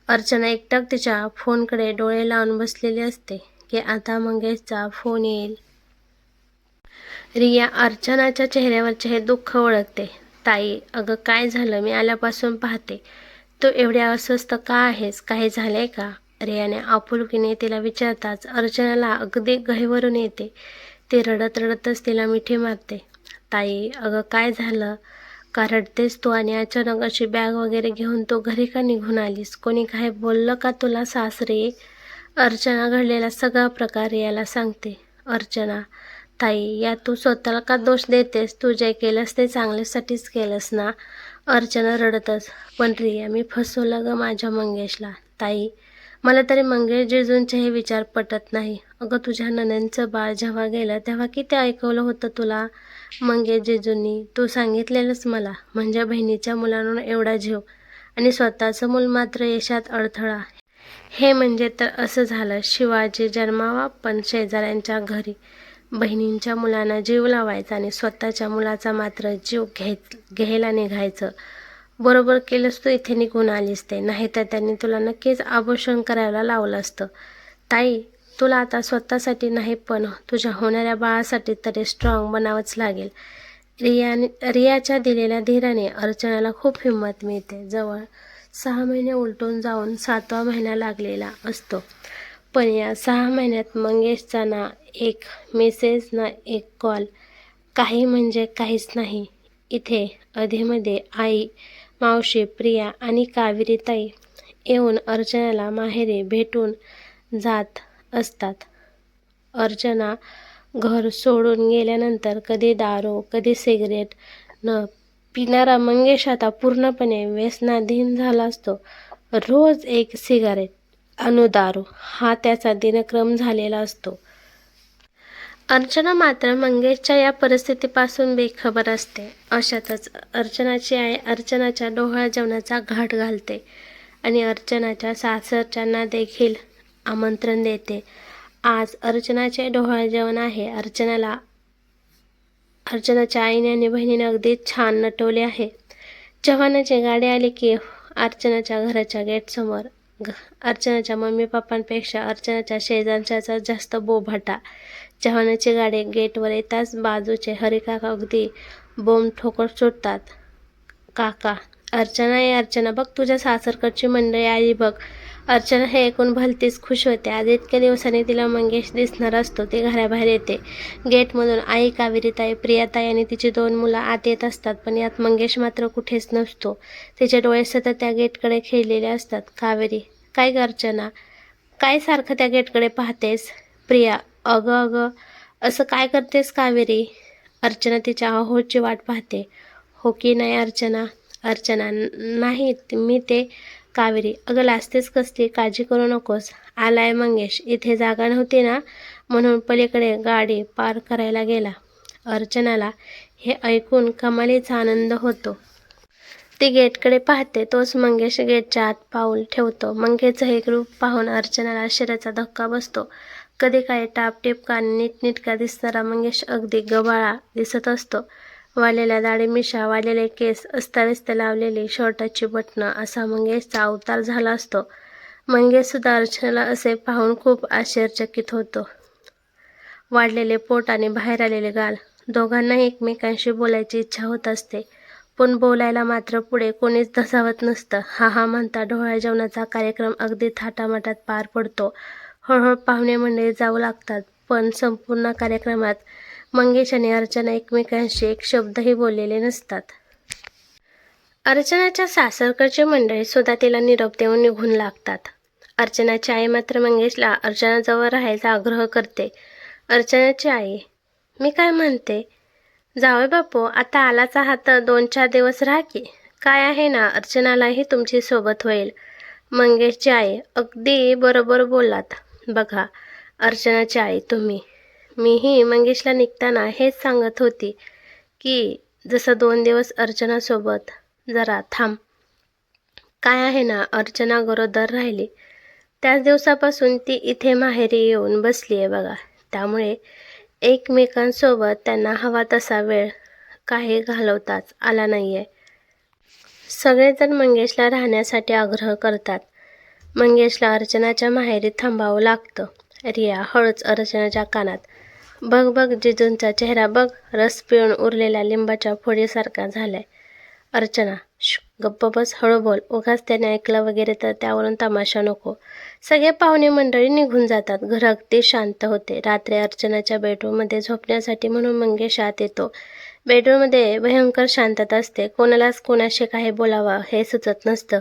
अर्चना एकटक तिच्या फोनकडे डोळे लावून बसलेली असते की आता मंगेशचा फोन येईल. रिया अर्चनाच्या चेहऱ्यावरचे हे दुःख ओळखते. ताई, अगं काय झालं, मी आल्यापासून पाहते, तू एवढ्या अस्वस्थ का आहेस, काही झालंय का? रियाने आपुलकीने तिला विचारताच अर्चनाला अगदी गहिवरून येते. ती रडत रडतच तिला मिठी मारते. ताई, अगं काय झालं, का रडतेस तू, आणि अचानक अशी बॅग वगैरे घेऊन तू घरी का निघून आलीस, कोणी काय बोललं का तुला सासरे? अर्चना घडलेला सगळा प्रकार रियाला सांगते. अर्चना, ताई, या तू स्वतःला का दोष देतेस, तू जे केलंस ते चांगल्यासाठीच केलंस ना? अर्चना रडतच, पण रिया, मी फसवलं ग माझ्या मंगेशला. ताई, मला तरी मंगेश जिजूंचे हे विचार पटत नाही. अगं तुझ्या नणंदचं बाळ जेव्हा गेलं तेव्हा किती ऐकवलं होतं तुला मंगेश जिजूंनी, तू सांगितलेलंच मला, म्हणजे बहिणीच्या मुलांवर एवढा जीव आणि स्वतःचं मूल मात्र यशात अडथळा. हे म्हणजे तर असं झालं शिवाजी जन्मावा पण शेजाऱ्यांच्या घरी. बहिणींच्या मुलांना जीव लावायचा आणि स्वतःच्या मुलाचा मात्र जीव घ्यायला निघायचं. बरोबर केलंस तू, इथे निघून आलीस ते, नाहीतर त्यांनी तुला नक्कीच आभूषण करायला लावलं असतं. ताई, तुला आता स्वतःसाठी नाही पण तुझ्या होणाऱ्या बाळासाठी तरी स्ट्रॉंग बनावंच लागेल. रियाच्या दिलेल्या धीराने अर्चनाला खूप हिंमत मिळते. जवळ 6 महिने उलटून जाऊन 7वा महिना लागलेला असतो. पण या 6 महिन्यात मंगेशचा ना एक मेसेज ना एक कॉल, काही म्हणजे काहीच नाही. इथे अधेमध्ये आई, मावशी, प्रिया आणि कावेरीताई येऊन अर्चनाला माहेरी भेटून जात असतात. अर्चना घर सोडून गेल्यानंतर कधी दारू, कधी सिगरेट न पिणारा मंगेश आता पूर्णपणे व्यसनाधीन झाला असतो. रोज एक सिगारेट अनु दारू हा त्याचा दिनक्रम झालेला असतो. अर्चना मात्र मंगेशच्या या परिस्थितीपासून बेखबर असते. अशातच अर्चनाची आई अर्चनाच्या डोहाळ जेवणाचा घाट घालते आणि अर्चनाच्या सासरच्यांना देखील आमंत्रण देते. आज अर्चनाचे डोहाळ जेवण आहे. अर्चनाच्या आईने आणि बहिणीने अगदी छान नटवले आहे. चव्हाणाची गाडी आली की अर्चनाच्या घराच्या गेटसमोर अर्चनाच्या मम्मी पप्पांपेक्षा अर्चनाच्या शेजारच्याचा जास्त बोभाटा. चव्हाणाची गाडी गेटवर येताच बाजूचे हरिकाका अगदी बोंब ठोकत सुटतात. काका, अर्चना आहे, अर्चना बघ, तुझ्या सासरकडची मंडळी आली बघ. अर्चना हे ऐकून भलतीच खुश होते. आज इतक्या दिवसांनी तिला मंगेश दिसणार असतो. ती घराबाहेर येते. गेटमधून आई, कावेरीताई, प्रियाताई आणि तिची 2 मुलं आत येत असतात. पण यात मंगेश मात्र कुठेच नसतो. तिचे डोळे सतत त्या गेटकडे खेळलेले असतात. कावेरी, काय ग अर्चना, काय सारखं त्या गेटकडे पाहतेस? प्रिया, अगं अगं असं काय करतेस कावेरी? अर्चना तिच्या अहोची वाट पाहते. हो की नाही अर्चना? अर्चना, नाही मी ते. कावेरी, अगं लाजतेस कसली, काळजी करू नकोस. आलाय मंगेश, इथे जागा नव्हती ना म्हणून पलीकडे गाडी पार करायला गेला. अर्चनाला हे ऐकून कमालीचा आनंद होतो. ती गेटकडे पाहते. तोच मंगेश गेटच्या आत पाऊल ठेवतो. मंगेशचं हे रूप पाहून अर्चनाला आश्चर्याचा धक्का बसतो. कधी काही टापटीप आणि नीटनेटका दिसणारा मंगेश अगदी गबाळा दिसत असतो. वाढलेल्या दाढी मिशा, वाढलेले केस, अस्ताव्यस्त लावलेली शर्टाची बटणं असा मंगेशचा अवतार झाला असतो. मंगेशसुद्धा अर्चनाला असे पाहून खूप आश्चर्यचकित होतो. वाढलेले पोट आणि बाहेर आलेले गाल, दोघांनाही एकमेकांशी बोलायची इच्छा होत असते. पण बोलायला मात्र पुढे कोणीच धसावत नसतं. हा म्हणता डोहाळ जेवणाचा कार्यक्रम अगदी थाटामाटात पार पडतो. हळूहळू पाहुणे मंडळी जाऊ लागतात. पण संपूर्ण कार्यक्रमात मंगेश आणि अर्चना एकमेकांशी एक शब्दही बोललेले नसतात. अर्चनाच्या सासरकडची मंडळी सुद्धा तिला निरोप देऊन निघून लागतात. अर्चनाची आई मात्र मंगेशला अर्चनाजवळ राहायचा आग्रह करते. अर्चनाची आई, मी काय म्हणते, जावई बापू, आता आलाच आहात तर 2-4 दिवस राहा की. काय आहे ना, अर्चनालाही तुमची सोबत होईल. मंगेशची आई, अगदी बरोबर बोललात. बघा अर्चनाची आई, मीही मंगेशला निघताना हेच सांगत होती की जसं 2 दिवस अर्चनासोबत जरा थांब. काय आहे ना, अर्चना गरोदर राहिली त्याच दिवसापासून ती इथे माहेरी येऊन बसली आहे बघा. त्यामुळे एकमेकांसोबत त्यांना हवा तसा वेळ काही घालवताच आला नाही आहे. सगळेजण मंगेशला राहण्यासाठी आग्रह करतात. मंगेशला अर्चनाच्या माहेरी थांबावं लागतं. रिया हळूच अर्चनाच्या कानात, बघ बघ जिजूंचा चेहरा बघ, रस पिऊन उरलेल्या लिंबाच्या फोडीसारखा झालाय. अर्चना, गप्प बस, हळू बोल, उगाच त्याने ऐकलं वगैरे तर त्यावरून तमाशा नको. सगळे पाहुणे मंडळी निघून जातात. घर अगदी शांत होते. रात्री अर्चनाच्या बेडरूममध्ये झोपण्यासाठी म्हणून मंगेश आत येतो. बेडरूममध्ये भयंकर शांतता असते. कोणालाच कोणाशी काही बोलावं हे सुचत नसतं.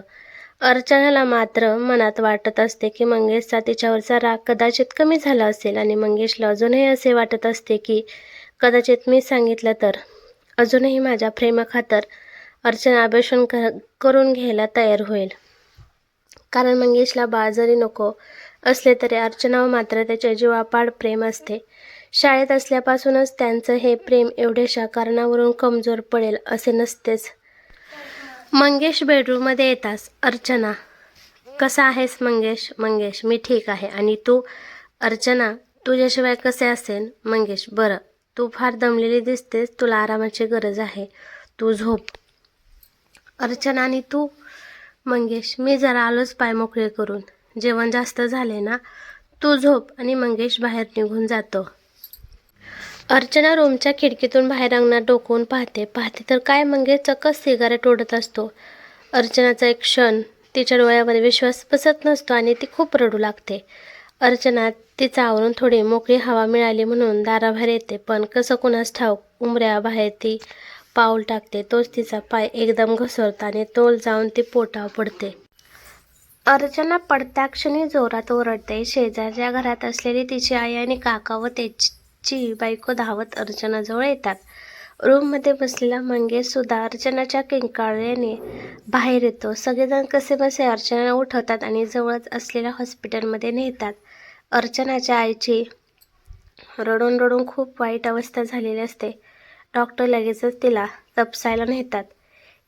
अर्चनाला मात्र मनात वाटत असते की मंगेशचा तिच्यावरचा राग कदाचित कमी झाला असेल आणि मंगेशला अजूनही असे वाटत असते की कदाचित मी सांगितलं तर अजूनही माझ्या प्रेमाखातर अर्चना आभूषण करून घ्यायला तयार होईल. कारण मंगेशला बाळ जरी नको असले तरी अर्चनावर मात्र त्याच्या जीवापाड प्रेम असते. शाळेत असल्यापासूनच त्यांचं हे प्रेम एवढ्याशा कारणावरून कमजोर पडेल असे नसतेच. मंगेश बेडरूममध्ये येताच, अर्चना, कसा आहेस मंगेश? मंगेश, मी ठीक आहे. आणि तू? अर्चना, तुझ्याशिवाय कसे असेल मंगेश? बरं, तू फार दमलेली दिसतेस, तुला आरामाची गरज आहे, तू झोप. अर्चना आणि तू? मंगेश, मी जरा आलोच पाय मोकळे करून. जेवण जास्त झाले ना, तू झोप. आणि मंगेश बाहेर निघून जातो. अर्चना रूमच्या खिडकीतून बाहेर अंगणात डोकावून पाहते तर काय, मंगेश चक्कच सिगारेट ओढत असतो. अर्चनाचा एक क्षण तिच्या डोळ्यामध्ये विश्वास बसत नसतो आणि ती खूप रडू लागते. अर्चना तिचा आवरून थोडी मोकळी हवा मिळाली म्हणून दाराबाहेर येते, पण कसं कुणास ठाऊक उंबऱ्याबाहेर ती पाऊल टाकते तोच तिचा पाय एकदम घसरतो आणि तोल जाऊन ती पोटावर पडते. अर्चना पडत्या क्षणी जोरात ओरडते. शेजारच्या घरात असलेली तिची आई आणि काका व त्याची बायको धावत अर्चनाजवळ येतात. रूममध्ये बसलेला मंगेश सुद्धा अर्चनाच्या किंकाळ्याने बाहेर येतो. सगळेजण कसेबसे अर्चनाला उठवतात आणि जवळच असलेल्या हॉस्पिटलमध्ये नेतात. अर्चनाच्या आईची रडून रडून खूप वाईट अवस्था झालेली असते. डॉक्टर लगेचच तिला तपासायला नेतात.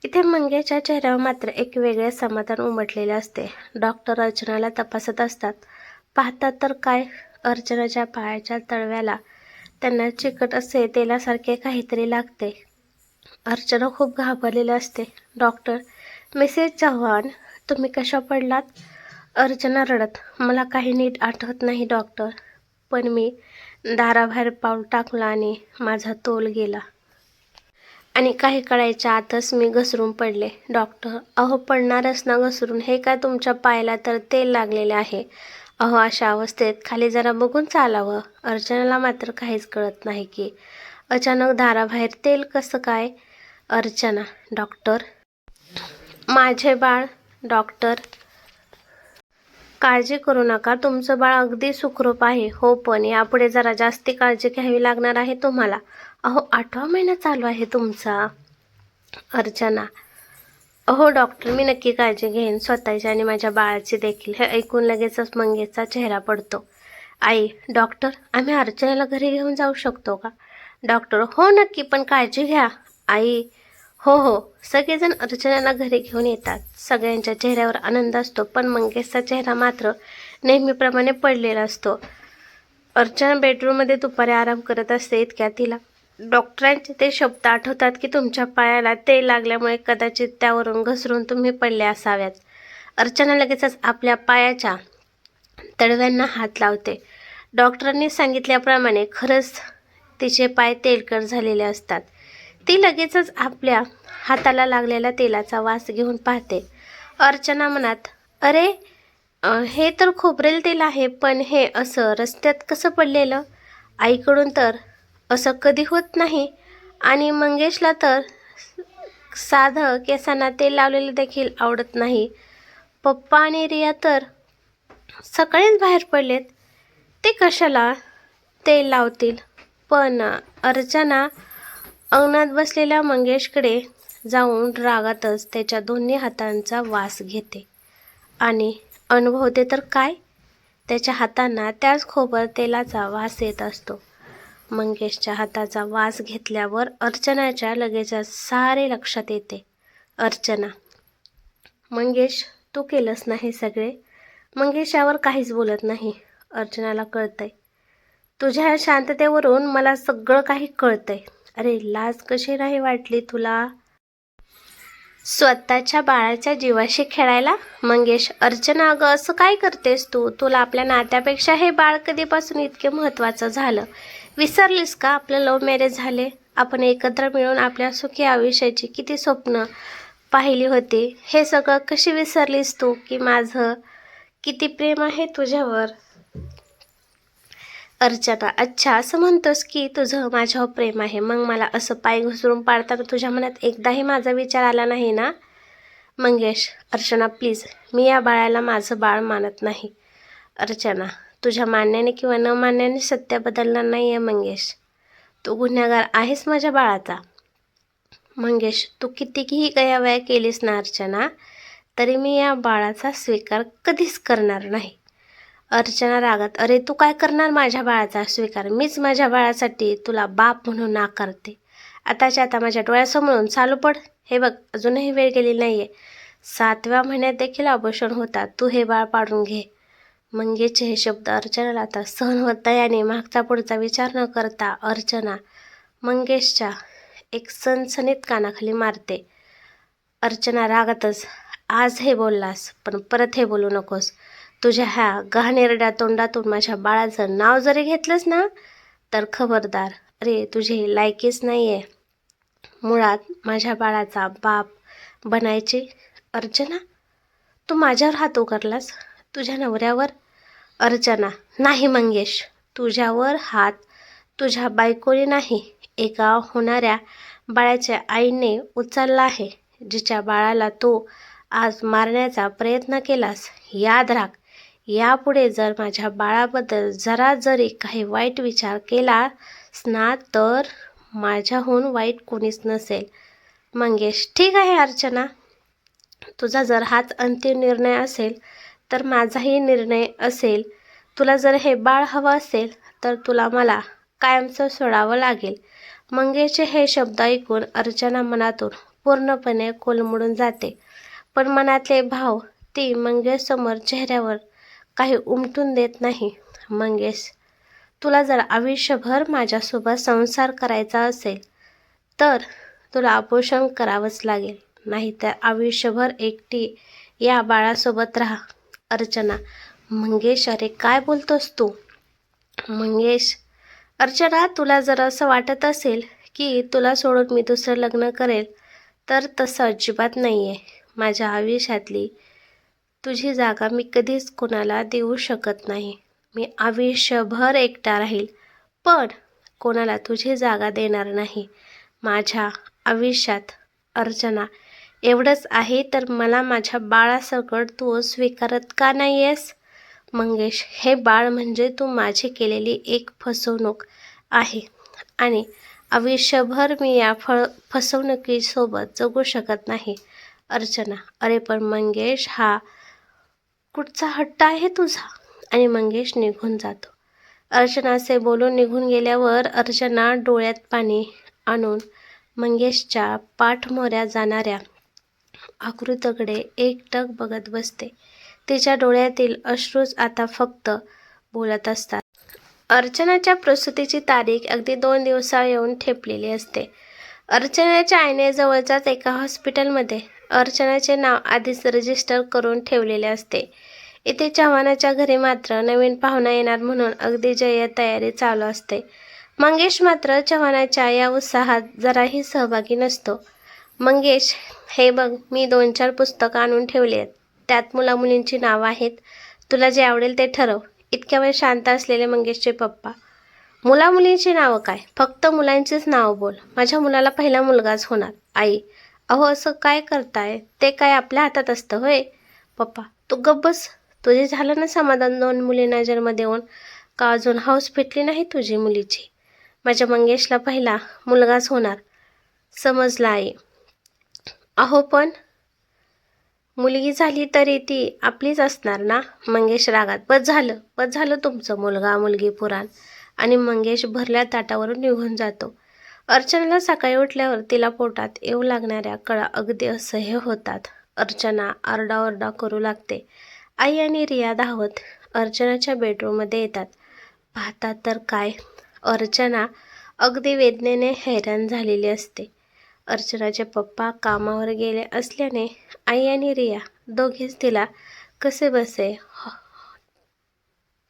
इथे मंगेशच्या चेहऱ्यावर मात्र एक वेगळे समाधान उमटलेले असते. डॉक्टर अर्चनाला तपासत असतात. पाहतात तर काय, अर्चनाच्या पायाच्या तळव्याला त्यांना चिकट असे तेलासारखे काहीतरी लागते. अर्चना खूप घाबरलेली असते. डॉक्टर, मिसेस चव्हाण, तुम्ही कशा पडलात? अर्चना रडत, मला काही नीट आठवत नाही डॉक्टर, पण मी दाराबाहेर पाऊल टाकलं आणि माझा तोल गेला आणि काही कळायच्या आतच मी घसरून पडले. डॉक्टर, अहो पडणारच ना घसरून, हे काय तुमच्या पायाला तर तेल लागलेले आहे. अहो अशा अवस्थेत खाली जरा बघून चालावं. अर्चनाला मात्र काहीच कळत नाही की अचानक दाराबाहेर तेल कसं काय. अर्चना, डॉक्टर, माझे बाळ. डॉक्टर, काळजी करू नका, तुमचं बाळ अगदी सुखरूप आहे. हो, पण यापुढे जरा जास्ती काळजी घ्यावी लागणार आहे तुम्हाला. अहो 8वा महिना चालू आहे तुमचा. अर्चना, अहो डॉक्टर, मी नक्की काळजी घेईन, स्वतःची आणि माझ्या बाळाची देखील. हे ऐकून लगेचच मंगेशचा चेहरा पडतो. आई, डॉक्टर, आम्ही अर्चनाला घरी घेऊन जाऊ शकतो का? डॉक्टर, हो नक्की, पण काळजी घ्या. आई, हो हो. सगळेजण अर्चनाला घरी घेऊन येतात. सगळ्यांच्या चेहऱ्यावर आनंद असतो, पण मंगेशचा चेहरा मात्र नेहमीप्रमाणे पडलेला असतो. अर्चना बेडरूममध्ये दुपारी आराम करत असते. इतक्या तिला डॉक्टरांचे ते शब्द आठवतात की तुमच्या पायाला तेल लागल्यामुळे कदाचित त्यावरून घसरून तुम्ही पडले असाव्यात. अर्चना लगेचच आपल्या पायाच्या तळव्यांना हात लावते. डॉक्टरांनी सांगितल्याप्रमाणे खरंच तिचे पाय तेलकट झालेले असतात. ती लगेचच आपल्या हाताला लागलेला तेलाचा वास घेऊन पाहते. अर्चना मनात, अरे हे तर खोबरेल तेल आहे, पण हे असं रस्त्यात कसं पडलेलं? आईकडून तर असं कधी होत नाही आणि मंगेशला तर साधं केसांना तेल लावलेलं देखील आवडत नाही. पप्पा आणि रिया तर सकाळीच बाहेर पडलेत, ते कशाला तेल लावतील? पण अर्चना अंगणात बसलेल्या मंगेशकडे जाऊन रागातच त्याच्या दोन्ही हातांचा वास घेते आणि अनुभवते तर काय, त्याच्या हातांना त्याच खोबर तेलाचा वास येत असतो. मंगेशच्या हाताचा वास घेतल्यावर अर्चनाच्या लगेचच सारे लक्षात येते. अर्चना, मंगेश, तू केलंस ना हे सगळे? मंगेश यावर काहीच बोलत नाही. अर्चनाला कळतंय, तुझ्या शांततेवरून मला सगळं काही कळतंय. अरे लाज कशी नाही वाटली तुला स्वतःच्या बाळाच्या जीवाशी खेळायला? मंगेश, अर्चना अगं असं काय करतेस तू? तुला आपल्या नात्यापेक्षा हे बाळ कधीपासून इतके महत्त्वाचं झालं? विसरलीस का आपलं लव्ह मॅरेज झाले? आपण एकत्र मिळून आपल्या सुखी आयुष्याची किती स्वप्न पाहिली होती? हे सगळं कशी विसरलीस तू की माझं किती प्रेम आहे तुझ्यावर? अर्चना, अच्छा असं म्हणतोस की तुझं माझ्यावर प्रेम आहे, मग मला असं पाय घसरून पाडताना तुझ्या मनात एकदाही माझा विचार आला नाही ना? मंगेश, अर्चना प्लीज, मी या बाळाला माझं बाळ मानत नाही. अर्चना, तुझ्या मानण्याने किंवा न मानण्याने सत्य बदलणार नाही आहे मंगेश. तू गुन्हेगार आहेस माझ्या बाळाचा. मंगेश, तू कितीही गयावया केलीस ना अर्चना, तरी मी या बाळाचा स्वीकार कधीच करणार नाही. अर्चना रागात, अरे तू काय करणार माझ्या बाळाचा स्वीकार? मीच माझ्या बाळासाठी तुला बाप म्हणून नाकारते. आताच्या आता माझ्या डोळ्यासमोरून चालू पड. हे बघ, अजूनही वेळ गेली नाही आहे. 7व्या महिन्यात देखील अबॉर्शन होतात. तू हे बाळ पाडून घे. मंगेशचे हे शब्द अर्चनाला आता सहन होत नाही आणि मागचा पुढचा विचार न करता अर्चना मंगेशच्या एक सणसणीत कानाखाली मारते. अर्चना रागातच, आज हे बोललास पण परत हे बोलू नकोस. तुझ्या ह्या गहाणेरड्या तोंडातून माझ्या बाळाचं नाव जरी घेतलंस ना तर खबरदार. अरे तुझी लायकीच नाही आहे मुळात माझ्या बाळाचा बाप बनायची. अर्चना, तू माझ्यावर हात उगारलास, तुझ्या नवऱ्यावर. अर्चना, नाही मंगेश, तुझ्यावर हात तुझ्या बायकोने नाही, एका होणाऱ्या बाळाच्या आईने उचलला आहे. जिच्या बाळाला तू आज मारण्याचा प्रयत्न केलास. याद राख, यापुढे जर माझ्या बाळाबद्दल जरा जरी काही वाईट विचार केलास ना तर माझ्याहून वाईट कोणीच नसेल. मंगेश, ठीक आहे अर्चना, तुझा जर हाच अंतिम निर्णय असेल तर माझाही निर्णय असेल. तुला जर हे बाळ हवं असेल तर तुला मला कायमचं सोडावं लागेल. मंगेशचे हे शब्द ऐकून अर्चना मनातून पूर्णपणे कोलमडून जाते. पण मनातले भाव ती मंगेशसमोर चेहऱ्यावर काही उमटून देत नाही. मंगेश, तुला जर आयुष्यभर माझ्यासोबत संसार करायचा असेल तर तुला अपोषण करावंच लागेल, नाहीतर आयुष्यभर एकटी या बाळासोबत राहा. अर्चना, मंगेश, अरे काय बोलतोस तू? मंगेश, अर्चना, तुला जर असं वाटत असेल की तुला सोडून मी दुसरं लग्न करेल तर तसं अजिबात नाही आहे. माझ्या आयुष्यातली तुझी जागा मी कधीच कोणाला देऊ शकत नाही. मी आयुष्यभर एकटा राहील पण कोणाला तुझी जागा देणार नाही माझ्या आयुष्यात. अर्चना, एवढंच आहे तर मला माझ्या बाळासकट तू स्वीकारत का नाही आहेस? मंगेश, हे बाळ म्हणजे तू माझी केलेली एक फसवणूक आहे आणि आयुष्यभर मी या फसवणुकीसोबत जगू शकत नाही. अर्चना, अरे पण मंगेश, हा कुठचा हट्ट आहे तुझा? आणि मंगेश निघून जातो. अर्चना असे बोलून निघून गेल्यावर अर्चना डोळ्यात पाणी आणून मंगेशच्या पाठमोऱ्या जाणाऱ्या आकृतीकडे एकटक बघत बसते. तिच्या डोळ्यातील अश्रूच आता फक्त बोलत असतात. अर्चनाच्या प्रसूतीची तारीख अगदी 2 दिवसा येऊन ठेपलेली असते. अर्चनाच्या आईने जवळच्याच एका हॉस्पिटलमध्ये अर्चनाचे नाव आधीच रजिस्टर करून ठेवलेले असते. इथे चव्हाणाच्या घरी मात्र नवीन पाहुणा येणार म्हणून अगदी जय्यत तयारी चालू असते. मंगेश मात्र चव्हाणाच्या या उत्साहात जराही सहभागी नसतो. मंगेश, हे बघ, मी 2-4 पुस्तकं आणून ठेवली आहेत. त्यात मुलामुलींची नावं आहेत. तुला जे आवडेल ते ठरव. इतक्या वेळ शांत असलेले मंगेशचे पप्पा, मुलामुलींची नावं काय? फक्त मुलांचीच नावं बोल. माझ्या मुलाला पहिला मुलगाच होणार. आई, अहो असं काय करताय? ते काय आपल्या हातात असतं होय? पप्पा, तू गप्प बस. तुझे झालं ना समाधान 2 मुलींना जन्म देऊन? का अजून हौस फिटली नाही तुझी मुलीची? माझ्या मंगेशला पहिला मुलगाच होणार, समजला आई. अहो पण मुलगी झाली तरी ती आपलीच असणार ना? मंगेश रागात, बस झालं तुमचं मुलगा मुलगी पुराण. आणि मंगेश भरल्या ताटावरून निघून जातो. अर्चनाला सकाळी उठल्यावर तिला पोटात येऊ लागणाऱ्या कळा अगदी असह्य होतात. अर्चना आरडाओरडा करू लागते. आई आणि रिया धावत अर्चनाच्या बेडरूममध्ये येतात. पाहतात तर काय, अर्चना अगदी वेदनेने हैराण झालेली असते. अर्चनाचे पप्पा कामावर गेले असल्याने आई आणि रिया दोघीच तिला कसे बसे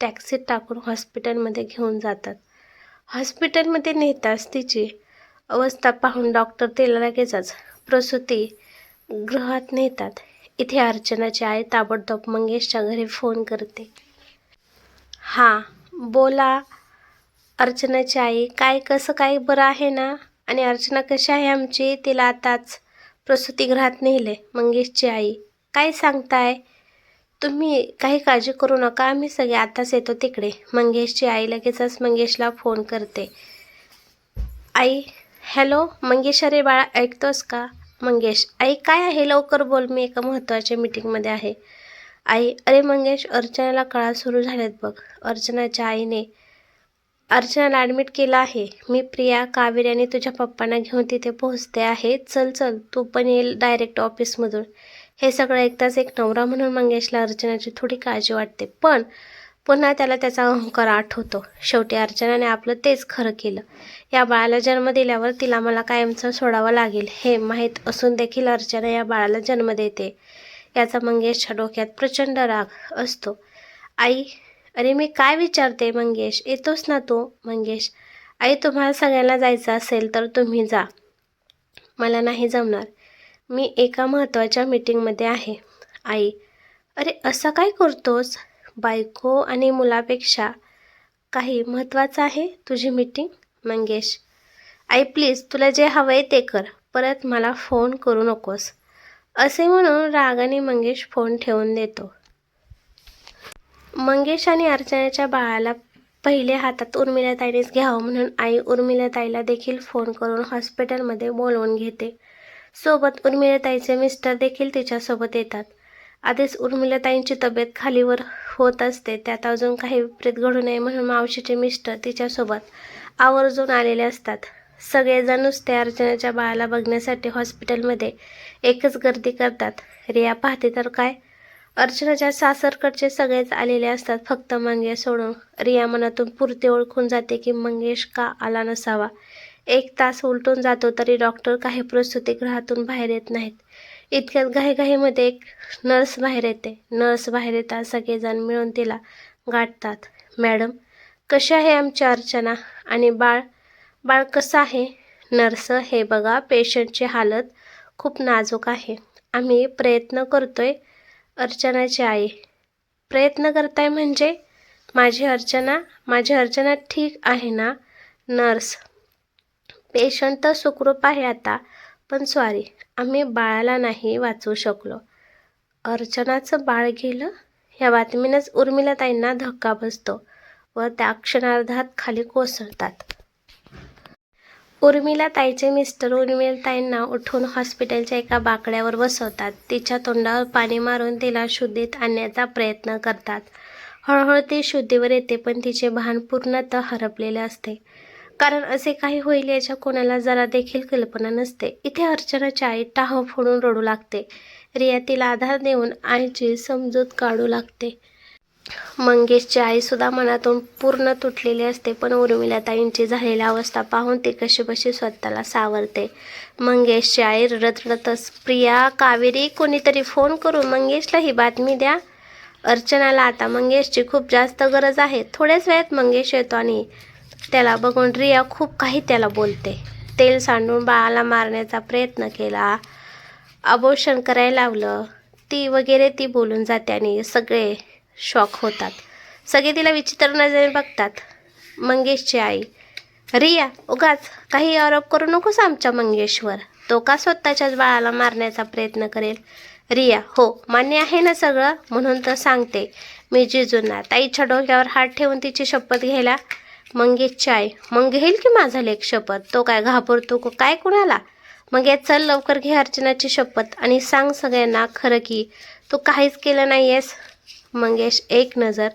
टॅक्सीत टाकून हॉस्पिटलमध्ये घेऊन जातात. हॉस्पिटलमध्ये नेताच तिची अवस्था पाहून डॉक्टर तिला लगेचच प्रसूती गृहात नेतात. इथे अर्चनाची आई ताबडतोब मंगेशच्या घरी फोन करते. हां बोला अर्चनाची आई, काय कसं काय, बरं आहे ना? आणि अर्चना कशी आहे आमची? तिला आताच प्रसूतीगृहात नेले. मंगेशची आई, काय सांगताय तुम्ही? काही काळजी करू नका, आम्ही सगळे आताच येतो तिकडे. मंगेशची आई लगेचच मंगेशला फोन करते. आई, हॅलो मंगेश, अरे बाळा ऐकतोस का? मंगेश, आई काय आहे, लवकर बोल, मी एका महत्त्वाच्या मीटिंगमध्ये आहे. आई, अरे मंगेश, अर्चनाला कळा सुरू झाल्यात बघ. अर्चनाच्या आईने अर्चनाला ॲडमिट केलं आहे. मी प्रिया, कावेरी आणि तुझ्या पप्पांना घेऊन तिथे पोहोचते आहे. चल चल, तू पण येईल डायरेक्ट ऑफिसमधून. हे सगळं ऐकताच एक नवरा म्हणून मंगेशला अर्चनाची थोडी काळजी वाटते. पण पुन्हा त्याला त्याचा अहंकार आठवतो. शेवटी अर्चनाने आपलं तेच खरं केलं. या बाळाला जन्म दिल्यावर तिला मला कायमचं सोडावं लागेल हे माहीत असून देखील अर्चना या बाळाला जन्म देते. याचा मंगेशच्या डोक्यात प्रचंड राग असतो. आई, अरे मी काय विचारते मंगेश, येतोस ना तू? मंगेश, आई तुम्हाला सगळ्यांना जायचं असेल तर तुम्ही जा, मला नाही जमणार, मी एका महत्त्वाच्या मीटिंगमध्ये आहे. आई, अरे असं काय करतोस? बायको आणि मुलापेक्षा काही महत्त्वाचं आहे तुझी मीटिंग? मंगेश, आई प्लीज, तुला जे हवं आहे ते कर, परत मला फोन करू नकोस. असे म्हणून रागाने मंगेश फोन ठेवून देतो. मंगेश आणि अर्चनाच्या बाळाला पहिले हातात उर्मिलाताईनेच घ्यावं म्हणून आई उर्मिलाताईला देखील फोन करून हॉस्पिटलमध्ये बोलवून घेते. सोबत उर्मिलाताईचे मिस्टर देखील तिच्यासोबत येतात. आधीच उर्मिलाताईंची तब्येत खालीवर होत असते, त्यात अजून काही विपरीत घडू नये म्हणून मावशीचे मिस्टर तिच्यासोबत आवर्जून आलेले असतात. सगळेजण नुसते अर्चनाच्या बाळाला बघण्यासाठी हॉस्पिटलमध्ये एकच गर्दी करतात. रिया पाहते तर काय, अर्चनाच्या सासरकडचे सगळेच आलेले असतात, फक्त मंगेश सोडून. रिया मनातून पुरते ओळखून जाते की मंगेश का आला नसावा. 1 तास उलटून जातो तरी डॉक्टर काही प्रसूतिगृहातून बाहेर येत नाहीत. इतक्यात घाईघाईमध्ये एक नर्स बाहेर येते. नर्स बाहेर येतात सगळेजण मिळून तिला गाठतात. मॅडम, कशी आहे आमची अर्चना? आणि बाळ बाळ कसं आहे? नर्स, हे बघा, पेशंटची हालत खूप नाजूक आहे. आम्ही प्रयत्न करतोय. अर्चनाची आई, प्रयत्न करताय म्हणजे? माझी अर्चना ठीक आहे ना? नर्स, पेशंट तर सुखरूप आहे आता, पण सॉरी, आम्ही बाळाला नाही वाचवू शकलो. अर्चनाचं बाळ गेलं? या बातमीनंच उर्मिलाताईंना धक्का बसतो व त्या क्षणार्धात खाली कोसळतात. उर्मिलाताईचे मिस्टर उर्मिलाताईंना उठून हॉस्पिटलच्या एका बाकड्यावर बसवतात. तिच्या तोंडावर पाणी मारून तिला शुद्धीत आणण्याचा प्रयत्न करतात. हळूहळू ती शुद्धीवर येते, पण तिचे भान पूर्णतः हरपलेले असते. कारण असे काही होईल याच्या कोणाला जरा देखील कल्पना नसते. इथे अर्चनाची आई टाह फोडून रडू लागते. रिया तिला आधार देऊन आईची समजूत काढू लागते. मंगेशची आईसुद्धा मनातून पूर्ण तुटलेली असते, पण उर्मिलाताईंची झालेली अवस्था पाहून ती कशीबशी स्वतःला सावरते. मंगेशची आई रडत रडतच, प्रिया, कावेरी, कोणीतरी फोन करून मंगेशला ही बातमी द्या. अर्चनाला आता मंगेशची खूप जास्त गरज आहे. थोड्याच वेळात मंगेश येतो आणि त्याला बघून रिया खूप काही त्याला बोलते. तेल सांडून बाळाला मारण्याचा प्रयत्न केला, अबॉर्शन करायला लावलं, ती बोलून जाते आणि सगळे शॉक होतात. सगळे तिला विचित्र नजरेने बघतात. मंगेशची आई, रिया, उगाच काही आरोप करू नकोस आमच्या मंगेशवर. तो का स्वतःच्याच बाळाला मारण्याचा प्रयत्न करेल? रिया, हो, मान्य आहे ना सगळं, म्हणून तर सांगते मी जिजूंना ताईच्या डोक्यावर हात ठेवून तिची शपथ घ्यायला. मंगेशची आई, मग घेईल की माझा लेक शपथ? तो काय घाबरतो काय कुणाला? मग या चल लवकर घे अर्चनाची शपथ आणि सांग सगळ्यांना खरं की तू काहीच केलं नाही आहेस. मंगेश एक नजर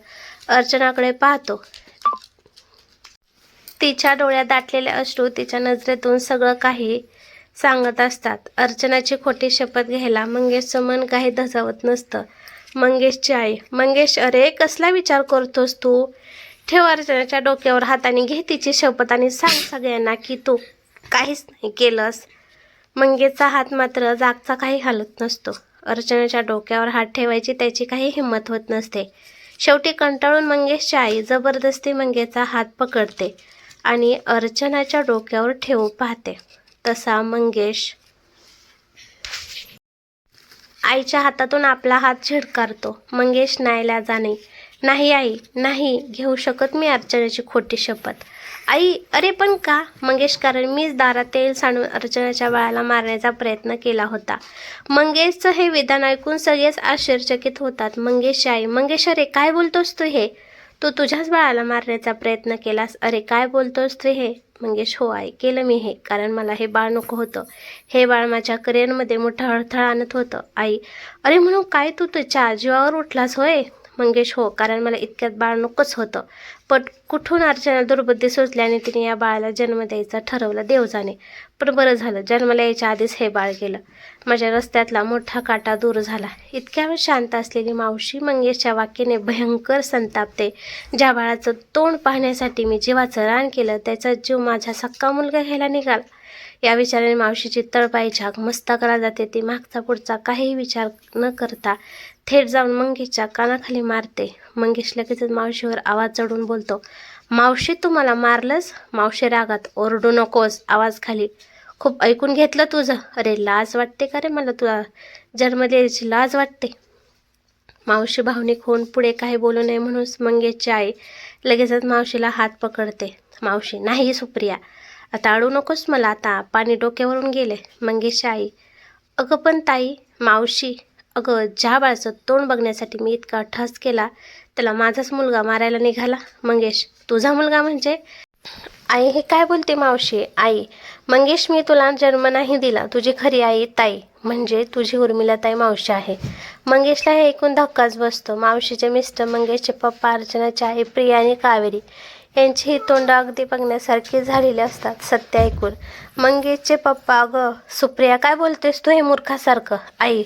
अर्चनाकडे पाहतो. तिच्या डोळ्यात दाटलेले अश्रू तिच्या नजरेतून सगळं काही सांगत असतात. अर्चनाची खोटी शपथ घ्यायला मंगेशचं मन काही धजावत नसतं. मंगेशची आई, मंगेश, अरे कसला विचार करतोस तू? ठेव अर्चनाच्या डोक्यावर हाताने, घे तिची शपथ आणि सांग सगळ्यांना की तू काहीच नाही केलंस. मंगेशचा हात मात्र जागचा काही हालत नसतो. अर्चनाच्या डोक्यावर हात ठेवायची त्याची काही हिंमत होत नसते. शेवटी कंटाळून मंगेशची आई जबरदस्ती मंगेशचा हात पकडते आणि अर्चनाच्या डोक्यावर ठेवू पाहते. तसा मंगेश आईच्या हातातून आपला हात झिडकारतो. मंगेश नाईलाजाने, नाही आई, नाही घेऊ शकत मी अर्चनाची खोटी शपथ. आई, अरे पण का? मंगेश, कारण मीच दारात तेल सांडून अर्चनाच्या बाळाला मारण्याचा प्रयत्न केला होता. मंगेशचं हे विधान ऐकून सगळेच आश्चर्यचकित होतात. मंगेशची आई, मंगेश, अरे काय बोलतोस तू हे? तू तुझ्याच बाळाला मारण्याचा प्रयत्न केलास? अरे काय बोलतोस तू हे? मंगेश, हो आई, केलं मी हे, कारण मला हे बाळ नको होतं. हे बाळ माझ्या करिअरमध्ये मोठा अडथळा आणत होतं. आई, अरे म्हणून काय तू तुझ्या जीवावर उठलास होय? मंगेश हो, कारण मला इतक्यात बाळ नकोच होतं. पण कुठून अर्चना दुर्बुद्धी सुचल्याने तिने या बाळाला जन्म द्यायचा ठरवलं देव जाणे. पण बरं झालं, जन्माला यायच्या आधीच हे बाळ गेलं. माझ्या रस्त्यातला मोठा काटा दूर झाला. इतक्या वेळ शांत असलेली मावशी मंगेशच्या वाक्याने भयंकर संतापते. ज्या बाळाचं तोंड पाहण्यासाठी मी जीवाचं रान केलं, त्याचा जीव माझा सक्का मुलगा घ्यायला निघाला. या विचाराने मावशीची तळपाय झाक मस्तकाला जाते. ती मागचा पुढचा काहीही विचार न करता थेट जाऊन मंगेशच्या कानाखाली मारते. मंगेश लगेचच मावशीवर आवाज चढवून बोलतो, मावशी तू मला मारलंस? मावशी रागात, ओरडू नकोस, आवाज खाली. खूप ऐकून घेतलं तुझं. अरे लाज वाटते का रे मला? तुला जन्म द्यायची लाज वाटते? मावशी भावनिक होऊन पुढे काही बोलू नये म्हणून मंगेशची आई लगेचच मावशीला हात पकडते. मावशी, नाही सुप्रिया, आता अडू नकोस मला, आता पाणी डोक्यावरून गेले. मंगेशची आई, अगं पण ताई. मावशी, अगं ज्या बाळाचं तोंड बघण्यासाठी मी इतका ठस केला त्याला माझाच मुलगा मारायला निघाला. मंगेश, तुझा मुलगा म्हणजे? आई हे काय बोलते मावशी? आई, मंगेश मी तुला जन्म नाही दिला. तुझी खरी आई ताई म्हणजे तुझी उर्मिला ताई मावशी आहे. मंगेशला हे ऐकून धक्काच बसतो. मावशीचे मिस्टर मंगेशचे पप्पा अर्चनाची आई प्रिया आणि कावेरी यांची ही तोंड अगदी बघण्यासारखी झालेली असतात. सत्य ऐकून मंगेशचे पप्पा, अगं सुप्रिया काय बोलतेस तू हे मूर्खासारखं? आई,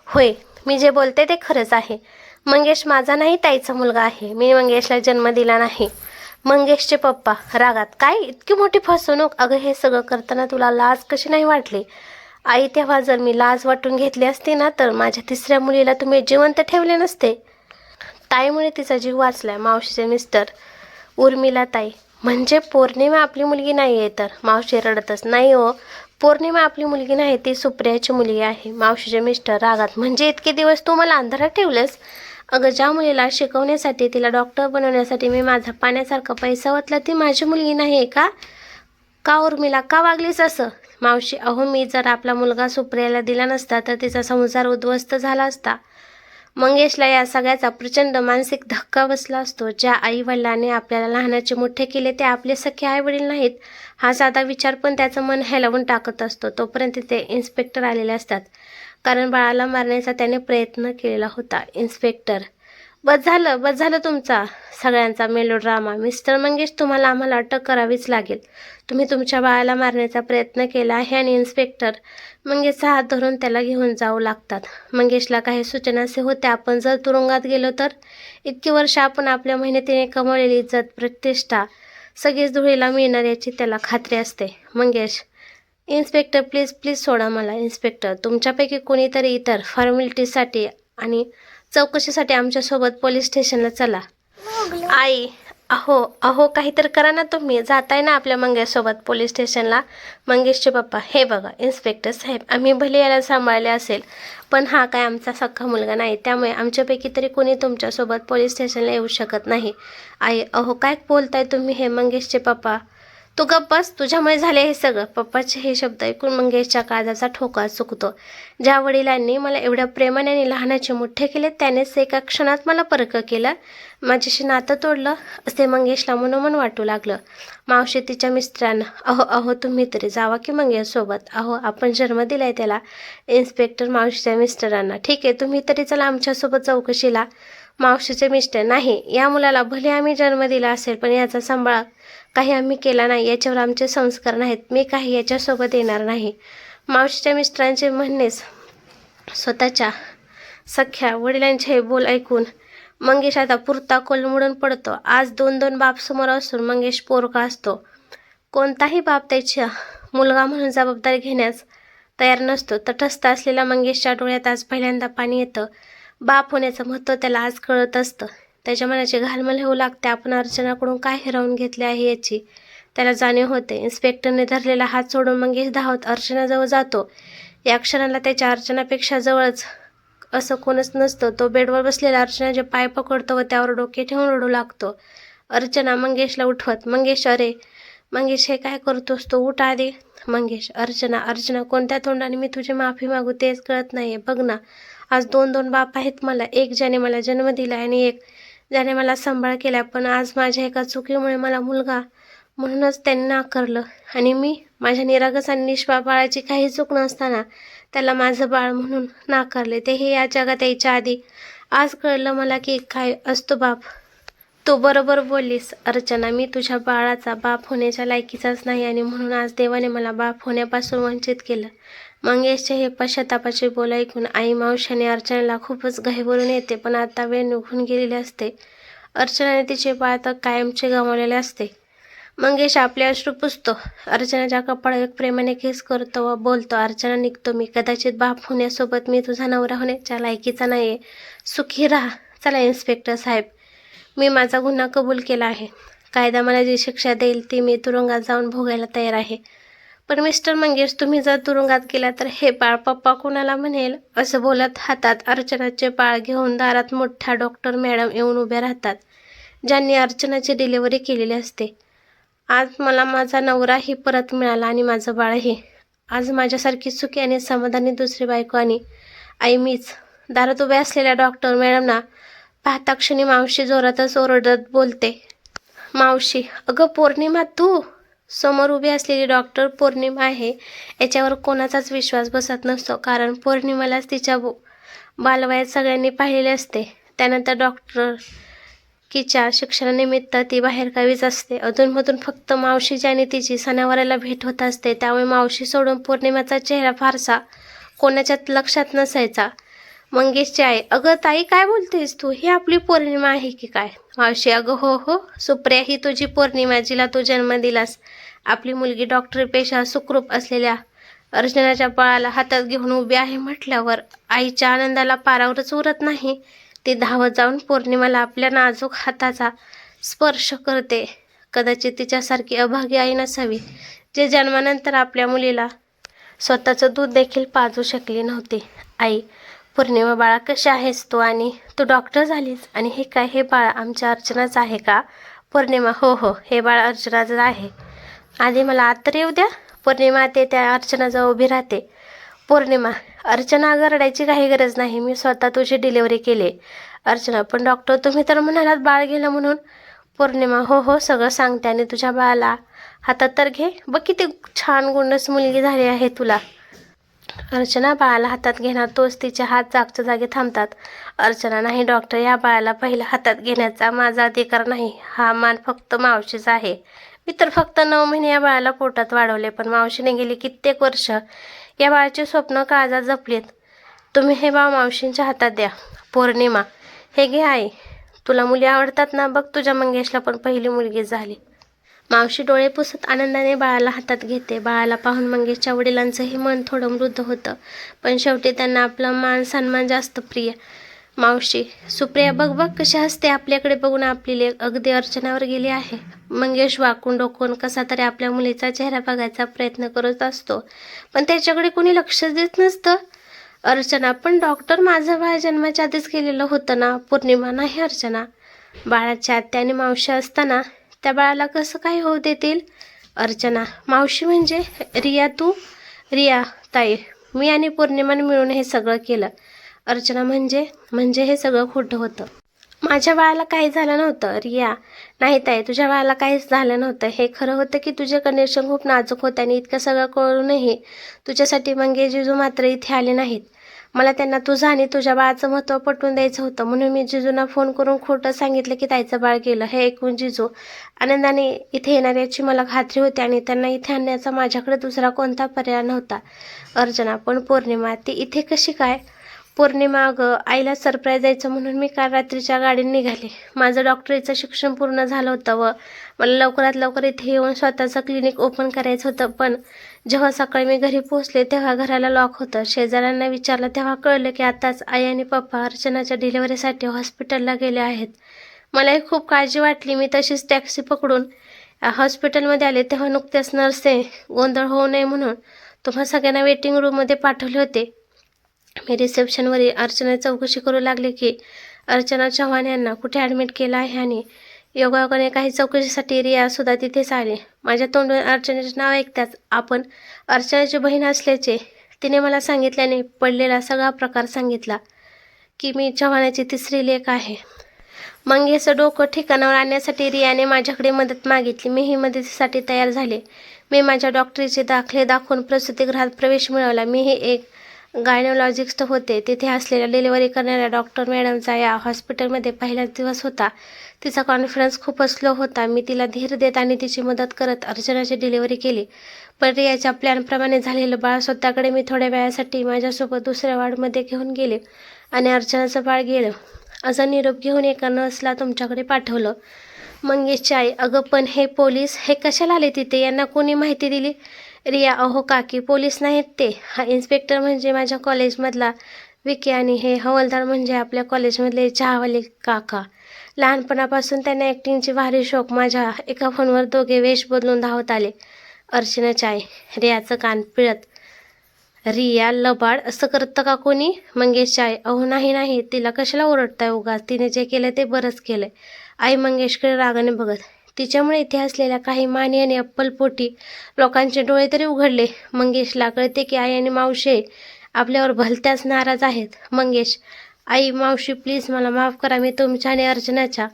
होय, मी जे बोलते ते खरंच आहे. मंगेश माझा नाही, ताईचा मुलगा आहे. मी मंगेशला जन्म दिला नाही. मंगेशचे पप्पा रागात, काय इतकी मोठी फसवणूक? अगं हे सगळं करताना तुला लाज कशी नाही वाटली? आई, तेव्हा जर मी लाज वाटून घेतली असती ना तर माझ्या तिसऱ्या मुलीला तुम्ही जिवंत ठेवले नसते. ताईमुळे तिचा जीव वाचलाय. मावशीचे मिस्टर, उर्मिला ताई म्हणजे पौर्णिमा आपली मुलगी नाही आहे तर? मावशी रडतच, नाही हो, पौर्णिमा आपली मुलगी नाही, ती सुप्रियाची मुलगी आहे. मावशीचे मिस्टर रागात, म्हणजे इतके दिवस तू मला अंधारात ठेवलंस? अगं ज्या मुलीला शिकवण्यासाठी, तिला डॉक्टर बनवण्यासाठी मी माझा पाण्यासारखा पैसा ओतला, ती माझी मुलगी नाही आहे का? का उर्मिला, का वागलीस असं? मावशी, अहो मी जर आपला मुलगा सुप्रियाला दिला नसता तर तिचा संसार उद्ध्वस्त झाला असता. मंगेशला या सगळ्याचा प्रचंड मानसिक धक्का बसला असतो. ज्या आईवडिलांनी आपल्याला लहानाचे मोठे केले ते आपले सख्खे आईवडील नाहीत हा साधा विचार पण त्याचं मन हेलावून टाकत असतो. तोपर्यंत तिथे इन्स्पेक्टर आलेले असतात, कारण बाळाला मारण्याचा त्याने प्रयत्न केलेला होता. इन्स्पेक्टर, बस झालं तुमचा सगळ्यांचा मेलोड्रामा. मिस्टर मंगेश, तुम्हाला आम्हाला अटक करावीच लागेल. तुम्ही तुमच्या बाळाला मारण्याचा प्रयत्न केला आहे. आणि इन्स्पेक्टर मंगेशचा हात धरून त्याला घेऊन जाऊ लागतात. मंगेशला काही सूचना असे होते, आपण जर तुरुंगात गेलो तर इतकी वर्ष आपण आपल्या मेहनतीने कमवलेली इज्जत, प्रतिष्ठा सगळीच धुळीला मिळणार याची त्याला खात्री असते. मंगेश, इन्स्पेक्टर प्लीज सोडा मला. इन्स्पेक्टर, तुमच्यापैकी कोणीतरी इतर फॉर्मॅलिटीसाठी आणि चौकशीसाठी आमच्यासोबत पोलीस स्टेशनला चला. आई, अहो काहीतरी करा ना तुम्ही. जाताय ना आपल्या मंगेशसोबत पोलीस स्टेशनला? मंगेशचे पप्पा, हे बघा इन्स्पेक्टर साहेब, आम्ही भले याला सांभाळले असेल पण हा काय आमचा सख्खा मुलगा नाही, त्यामुळे आमच्यापैकी तरी कोणी तुमच्यासोबत पोलीस स्टेशनला येऊ शकत नाही. आई, अहो काय बोलताय तुम्ही हे? मंगेशचे पप्पा, तू गप्प बस, तुझ्यामुळे झाले हे सगळं. पप्पाचे हे शब्द ऐकून मंगेशच्या काळजाचा ठोका चुकतो. ज्या वडिलांनी मला एवढ्या प्रेमाने आणि लहानाचे मोठे केले त्यानेच एका क्षणात मला परक केलं, माझ्याशी नातं तोडलं असे मंगेशला मनोमन वाटू लागलं. मावशी तिच्या मिस्टरांना, अहो तुम्ही तरी जावा की मंगेशसोबत. अहो आपण जन्म दिलाय त्याला. इन्स्पेक्टर मावशीच्या मिस्टरांना, ठीक आहे तुम्ही तरी चला आमच्यासोबत चौकशीला. मावशीचे मिस्टर, नाही, या मुलाला भले आम्ही जन्म दिला असेल पण याचा सांभाळ काही आम्ही केला नाही, याच्यावर आमचे संस्कार नाहीत, मी काही याच्यासोबत येणार नाही. मावशीच्या मिस्टरांचे म्हणणेच स्वतःच्या सख्या वडिलांचे हे बोल ऐकून मंगेश आता पुरता कोलमडून पडतो. आज दोन बाप समोर असून मंगेश पोरका असतो. कोणताही बाप त्याच्या मुलगा म्हणून जबाबदारी घेण्यास तयार नसतो. तटस्थ असलेल्या मंगेशच्या डोळ्यात आज पहिल्यांदा पाणी येतं. बाप होण्याचं महत्त्व त्याला आज कळत असतं. त्याच्या मनाची घालमेल होऊ लागते. आपण अर्चनाकडून काय हिरावून घेतले आहे याची त्याला जाणीव होते. इन्स्पेक्टरने धरलेला हात सोडून मंगेश धावत अर्चनाजवळ जातो. या क्षणाला त्याच्या अर्चनापेक्षा जवळच असं कोणच नसतं. तो बेडवर बसलेला अर्चनाचे पाय पकडतो व त्यावर डोके ठेवून रडू लागतो. अर्चना मंगेशला उठवत, मंगेश, अरे मंगेश हे काय करतोस तू? उठ आधी. मंगेश, अर्चना कोणत्या तोंडाने मी तुझी माफी मागू तेच कळत नाहीये. बघ ना, आज दोन बाप आहेत मला, एक ज्याने मला जन्म दिला आणि एक ज्याने मला सांभाळ केला, पण आज माझ्या एका चुकीमुळे मला मुलगा म्हणूनच त्यांनी नाकारलं आणि मी माझ्या निरागस आणि निष्पाप बाळाची काही चूक नसताना त्याला माझं बाळ म्हणून नाकारले, तेही या जगात यायच्या आधी. आज कळलं मला की काय असतो बाप. तू बरोबर बोललीस अर्चना, मी तुझ्या बाळाचा बाप होण्याच्या लायकीचाच नाही आणि म्हणून आज देवाने मला बाप होण्यापासून वंचित केलं. मंगेशचे हे पश्चातापाचे बोल ऐकून आई मावशाने अर्चनाला खूपच घाईवरून येते, पण आता वेळ निघून गेलेली असते. अर्चनाने तिचे बाळ तर कायमचे गमावलेले असते. मंगेश आपले अश्रू पुसतो, अर्चनाच्या कपाळावर एक प्रेमाने किस करतो व बोलतो, अर्चना निघतो मी. कदाचित बाप होण्यासोबत मी तुझा नवरा होण्याच्या लायकीचा नाहीये. सुखी राहा. चला इन्स्पेक्टर साहेब, मी माझा गुन्हा कबूल केला आहे. कायदा मला जी शिक्षा देईल ती मी तुरुंगात जाऊन भोगायला तयार आहे. पण मिस्टर मंगेश, तुम्ही जर तुरुंगात गेला तर हे बाळ पप्पा कोणाला म्हणेल? असं बोलत हातात अर्चनाचे बाळ घेऊन दारात मोठ्या डॉक्टर मॅडम येऊन उभ्या राहतात, ज्यांनी अर्चनाची डिलिव्हरी केलेली असते. आज मला माझा नवराही परत मिळाला आणि माझं बाळही. आज माझ्यासारखी सुखी आणि समाधानी दुसरी बायको आणि आई मीच. दारात उभ्या असलेल्या डॉक्टर मॅडमना पाहता क्षणी मावशी जोरातच ओरडत बोलते, मावशी. अगं पौर्णिमा तू? समोर उभी असलेली डॉक्टर पौर्णिमा आहे याच्यावर कोणाचाच विश्वास बसत नसतो, कारण पौर्णिमालाच तिच्या बालवयात सगळ्यांनी पाहिलेले असते. त्यानंतर डॉक्टरकीच्या शिक्षणानिमित्त ती बाहेरगावीच असते. अधूनमधून फक्त मावशीची आणि तिची सणावाराला भेट होत असते, त्यामुळे मावशी सोडून पौर्णिमाचा चेहरा फारसा कोणाच्याच लक्षात नसायचा. मंगेशची आई, अगं ताई काय बोलतेस तू? ही आपली पौर्णिमा आहे की काय? मावशी, अगं हो हो, सुप्रिया ही तुझी पौर्णिमा, जिला तू जन्म दिलास. आपली मुलगी डॉक्टरीपेक्षा सुखरूप असलेल्या अर्चनाच्या बाळाला हातात घेऊन उभी आहे म्हटल्यावर आईच्या आनंदाला पारावरच उरत नाही. ती धावत जाऊन पौर्णिमाला आपल्या नाजूक हाताचा स्पर्श करते. कदाचित तिच्यासारखी अभागी आई नसावी, जे जन्मानंतर आपल्या मुलीला स्वतःचं दूध देखील पाजू शकली नव्हती. आई, पौर्णिमा बाळा कशी आहेस तू? आणि तू डॉक्टर झालीस आणि हे काय, हे बाळ आमच्या अर्चनाचं आहे का? पौर्णिमा, हो हो, हे बाळ अर्चनाचं आहे. आधी मला आत तर येऊ द्या. पौर्णिमा ते त्या अर्चनाजवळ उभी राहते. पौर्णिमा, अर्चना अगं रडायची काही गरज नाही, मी स्वतः तुझी डिलिव्हरी केली. अर्चना, पण डॉक्टर तुम्ही तर म्हणालात बाळ गेलं म्हणून. पौर्णिमा, हो हो, सगळं सांगते आणि तुझ्या बाळाला हातात तर घे. बघ किती छान गुंडस मुलगी झाली आहे तुला. अर्चना बाळाला हातात घेणार तोच तिचे हात जागच्या जागी थांबतात. अर्चना, नाही डॉक्टर, या बाळाला पहिल्या हातात घेण्याचा माझा अधिकार नाही. हा मान फक्त मावशीचा आहे. मी तर फक्त 9 महिने या बाळाला पोटात वाढवले, पण मावशीने गेली कित्येक वर्ष या बाळाची स्वप्न काळजात जपलीत. तुम्ही हे बाळ मावशींच्या हातात द्या. पौर्णिमा, हे घे आई, तुला मुली आवडतात ना? बघ तुझ्या मंगेशला पण पहिली मुलगी झाली. मावशी डोळे पुसत आनंदाने बाळाला हातात घेते. बाळाला पाहून मंगेशच्या वडिलांचंही मन थोडं मृद होतं, पण शेवटी त्यांना आपला मान सन्मान जास्त प्रिय. मावशी, सुप्रिया बघ बघ कशी हसते, आपल्याकडे बघून आपली लेक अगदी अर्चनावर गेली आहे. मंगेश वाकून डोकून कसा तरी आपल्या मुलीचा चेहरा बघायचा प्रयत्न करत असतो, पण त्याच्याकडे कोणी लक्षच देत नसतं. अर्चना, पण डॉक्टर, माझं बाळ जन्माच्या आधीच गेलेलं होतं ना? पौर्णिमा, नाही अर्चना, बाळाच्या आत्या आणि मावशी असताना त्या बाळाला कसं काय होऊ देतील? अर्चना, मावशी म्हणजे रिया? तू? रिया ताई, मी आणि पौर्णिमाने मिळून हे सगळं केलं. अर्चना, म्हणजे हे सगळं खोटं होतं? माझ्या बाळाला काही झालं नव्हतं. रिया, नाही ताई, तुझ्या बाळाला काहीच झालं नव्हतं. हे खरं होतं की तुझे कंडिशन खूप नाजूक होते आणि इतकं सगळं कळूनही तुझ्यासाठी मंगेश जिजू मात्र इथे आले नाहीत. मला त्यांना तुझं आणि तुझ्या बाळाचं महत्त्व पटवून द्यायचं होतं, म्हणून मी जिजूंना फोन करून खोटं सांगितलं की ताईचं बाळ गेलं. हे ऐकून जिजू आनंदाने इथे येणार याची मला खात्री होती आणि त्यांना इथे आणण्याचा माझ्याकडे दुसरा कोणता पर्याय नव्हता. अर्चना, पण पौर्णिमा, ती इथे कशी काय? पौर्णिमा, अगं आईला सरप्राईज द्यायचं म्हणून मी काल रात्रीच्या गाडीने निघाले. माझं डॉक्टरीचं शिक्षण पूर्ण झालं होतं व मला लवकरात लवकर इथे येऊन स्वतःचं क्लिनिक ओपन करायचं होतं, पण जेव्हा सकाळी मी घरी पोहोचले तेव्हा घराला लॉक होतं. शेजाऱ्यांना विचारलं तेव्हा कळलं की आताच आई आणि पप्पा अर्चनाच्या डिलिव्हरीसाठी हॉस्पिटलला गेले आहेत. मलाही खूप काळजी वाटली. मी तशीच टॅक्सी पकडून हॉस्पिटलमध्ये आले तेव्हा नुकत्याच नर्सने गोंधळ होऊ नये म्हणून तुम्हा सगळ्यांना वेटिंग रूममध्ये पाठवले होते. मी रिसेप्शनवरील अर्चना चौकशी करू लागले की अर्चना चव्हाण यांना कुठे ॲडमिट केलं आहे आणि योगायोगाने काही चौकशीसाठी रिया सुद्धा तिथेच आले. माझ्या तोंडून अर्चनेचे नाव ऐकताच आपण अर्चनाची बहीण असल्याचे तिने मला सांगितल्याने पडलेला सगळा प्रकार सांगितला की मी चव्हाणाची तिसरी लेक आहे. मंगेशचं डोकं ठिकाणावर आणण्यासाठी रियाने माझ्याकडे मदत मागितली. मीही मदतीसाठी तयार झाले. मी माझ्या डॉक्टरीचे दाखले दाखवून प्रसूतिगृहात प्रवेश मिळवला. मीही एक गायनोलॉजिस्ट होते. तिथे असलेल्या डिलिव्हरी करणाऱ्या डॉक्टर मॅडमचा या हॉस्पिटलमध्ये पहिलाच दिवस होता. तिचा कॉन्फिडन्स खूपच स्लो होता. मी तिला धीर देत आणि तिची मदत करत अर्चनाची डिलिव्हरी केली. पण रियाच्या प्लॅनप्रमाणे झालेलं बाळ स्वतःकडे मी थोड्या वेळासाठी माझ्यासोबत दुसऱ्या वॉर्डमध्ये घेऊन गेले आणि अर्चनाचं बाळ गेलं असा निरोप घेऊन एका नर्सला तुमच्याकडे पाठवलं. मंगेशची आई: अगं पण हे पोलीस हे कशाला आले तिथे? यांना कोणी माहिती दिली? रिया: अहो काकी, पोलीस नाहीत ते. हा इन्स्पेक्टर म्हणजे माझ्या कॉलेजमधला विकी आणि हे हवालदार म्हणजे आपल्या कॉलेजमधले चहावाले काका. लहानपणापासून त्यांना ॲक्टिंगची भारी शौक. माझ्या एका फोनवर दोघे वेश बदलून धावत आले. अर्चनाची आई रियाचं कान पिळत: रिया लबाड, असं करतं का कोणी? मंगेशची आई: अहो नाही, तिला कशाला ओरडताय उगाच? तिने जे केलं ते बरंच केलंय. आई मंगेशकडे रागाने बघत: तिच्यामुळे इथे असलेल्या काही मानी आणि अप्पलपोटी लोकांचे डोळे तरी उघडले. मंगेशला कळते की आई आणि मावशी आपल्यावर भलत्याच नाराज आहेत. मंगेश: आई मावशी प्लीज मला माफ करा. मी तुमच्या आणि अर्चनाच्या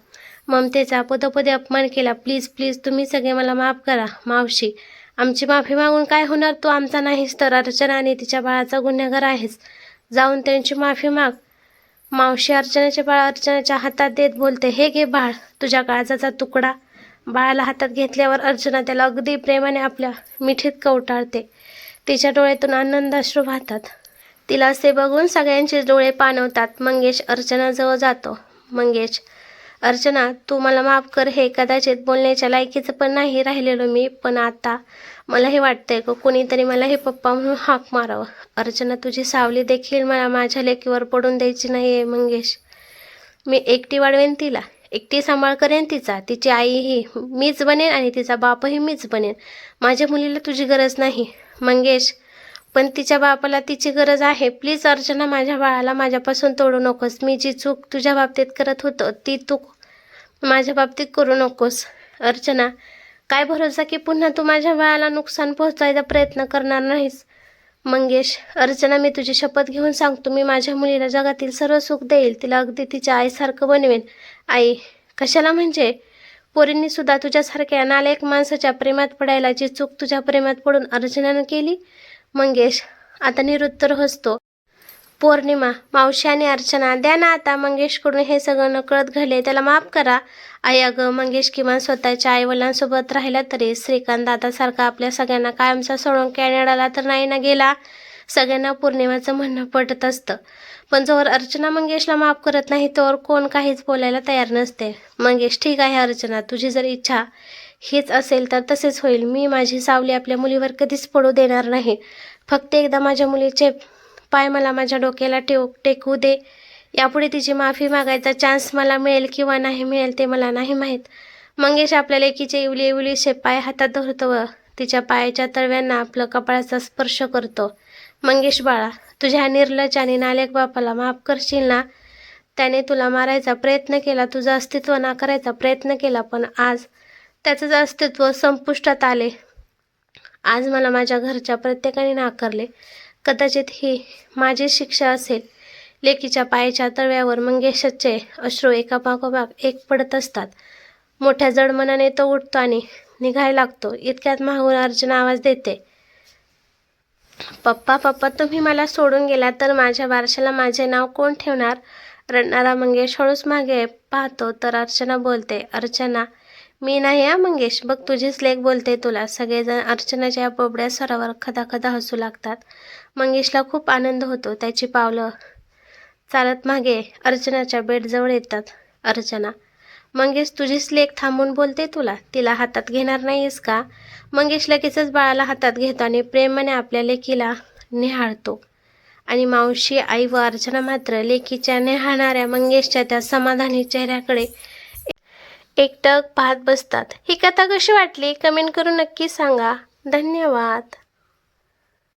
ममतेचा पदोपदी अपमान केला. प्लीज तुम्ही सगळे मला माफ करा. मावशी: आमची माफी मागून काय होणार? तू आमचा नाहीस तर अर्चना आणि तिच्या बाळाचा गुन्हेगार आहेस. जाऊन त्यांची माफी माग. मावशी अर्चनाचे बाळ अर्चनाच्या हातात देत बोलते: हे घे बाळ, तुझ्या काळजाचा तुकडा. बाळाला हातात घेतल्यावर अर्चना त्याला अगदी प्रेमाने आपल्या मिठीत कवटाळते. तिच्या डोळ्यातून आनंदाश्रू वाहतात. तिला असे बघून सगळ्यांचे डोळे पाणवतात. मंगेश अर्चनाजवळ जातो. मंगेश: अर्चना तू मला माफ कर. हे कदाचित बोलण्याच्या लायकीचं पण नाही राहिलेलो मी, पण आता मला हे वाटतंय की कोणीतरी मला हे पप्पा म्हणून हाक मारावं. अर्चना तुझी सावली देखील मला माझ्या लेकीवर पडून द्यायची नाहीये. मंगेश: मी एकटी वाढवेन तिला, एकटी सांभाळ करेन तिचा. तिची आईही मीच बनेन आणि तिचा बापही मीच बनेन. माझ्या मुलीला तुझी गरज नाही. मंगेश: पण तिच्या बापाला तिची गरज आहे. प्लीज अर्चना, माझ्या बाळाला माझ्यापासून तोडू नकोस. मी जी चूक तुझ्या बाबतीत करत होतो ती तू माझ्या बाबतीत करू नकोस. अर्चना: काय भरोसा की पुन्हा तू माझ्या बाळाला नुकसान पोहोचायचा प्रयत्न करणार नाहीस. मंगेश: अर्चना मी तुझी शपथ घेऊन सांगतो, मी माझ्या मुलीला जगातील सर्व सुख देईल. तिला अगदी तिच्या आईसारखं बनवेन. आई: कशाला म्हणजे? पोरींनी सुद्धा तुझ्यासारख्या नालायक माणसाच्या प्रेमात पडायला जी चूक तुझ्या प्रेमात पडून अर्चनानं केली. मंगेश आता निरुत्तर हसतो. पौर्णिमा: मावशी आणि अर्चना द्या ना आता. मंगेशकडून हे सगळं नकळत घडले, त्याला माफ करा. आई: अगं मंगेश किमान स्वतःच्या आईवडिलांसोबत राहिला तरी श्रीकांत दादासारखा आपल्या सगळ्यांना कायमचा सोडून कॅनडाला तर नाही ना गेला. सगळ्यांना पौर्णिमाचं म्हणणं पटत असतं, पण जोवर अर्चना मंगेशला माफ करत नाही तोवर कोण काहीच बोलायला तयार नसते. मंगेश: ठीक आहे अर्चना, तुझी जर इच्छा हीच असेल तर तसेच होईल. मी माझी सावली आपल्या मुलीवर कधीच पडू देणार नाही. फक्त एकदा माझ्या मुलीचे पाय मला माझ्या डोक्याला टेकू दे. यापुढे तिची माफी मागायचा चान्स मला मिळेल किंवा नाही मिळेल ते मला नाही माहीत. मंगेश आपल्या लेकीचे इवलीशे पाय हातात धरतो व तिच्या पायाच्या तळव्यांना आपलं कपाळाचा स्पर्श करतो. मंगेश: बाळा, तुझ्या निर्लज्ज आणि नालायक बापाला माफ करशील ना? त्याने तुला मारायचा प्रयत्न केला, तुझं अस्तित्व नाकारायचा प्रयत्न केला, पण आज त्याचंच अस्तित्व संपुष्टात आले. आज मला माझ्या घरच्या प्रत्येकाने नाकारले. कदाचित ही माझी शिक्षा असेल. लेकीच्या पायाच्या तळव्यावर मंगेशचे अश्रू एकापाठोपाठ एक पडत असतात. मोठ्या जड मनाने तो उठतो आणि निघायला लागतो. इतक्यात मागून अर्चना आवाज देते: पप्पा तुम्ही मला सोडून गेला तर माझ्या वारशाला माझे नाव कोण ठेवणार? रडणारा मंगेश हळूच मागे पाहतो तर अर्चना बोलते: अर्चना मी नाही मंगेश, बघ तुझीच लेक बोलते तुला. सगळेजण अर्चनाच्या या बोबड्या स्वरावर खदाखदा हसू लागतात. मंगेशला खूप आनंद होतो. त्याची पावलं चालत मागे अर्चनाच्या बेडजवळ येतात. अर्चना: मंगेश तुझीच लेक थांबून बोलते तुला, तिला हातात घेणार नाहीस का? मंगेश लगेचच बाळाला हातात घेतो आणि प्रेमाने आपल्या लेकीला निहाळतो. आणि मावशी, आई व अर्चना मात्र लेकीच्या निहाळणाऱ्या मंगेशच्या त्या समाधानी चेहऱ्याकडे एकटक पाहत बसतात. ही कथा कशी वाटली कमेंट करून नक्की सांगा. धन्यवाद.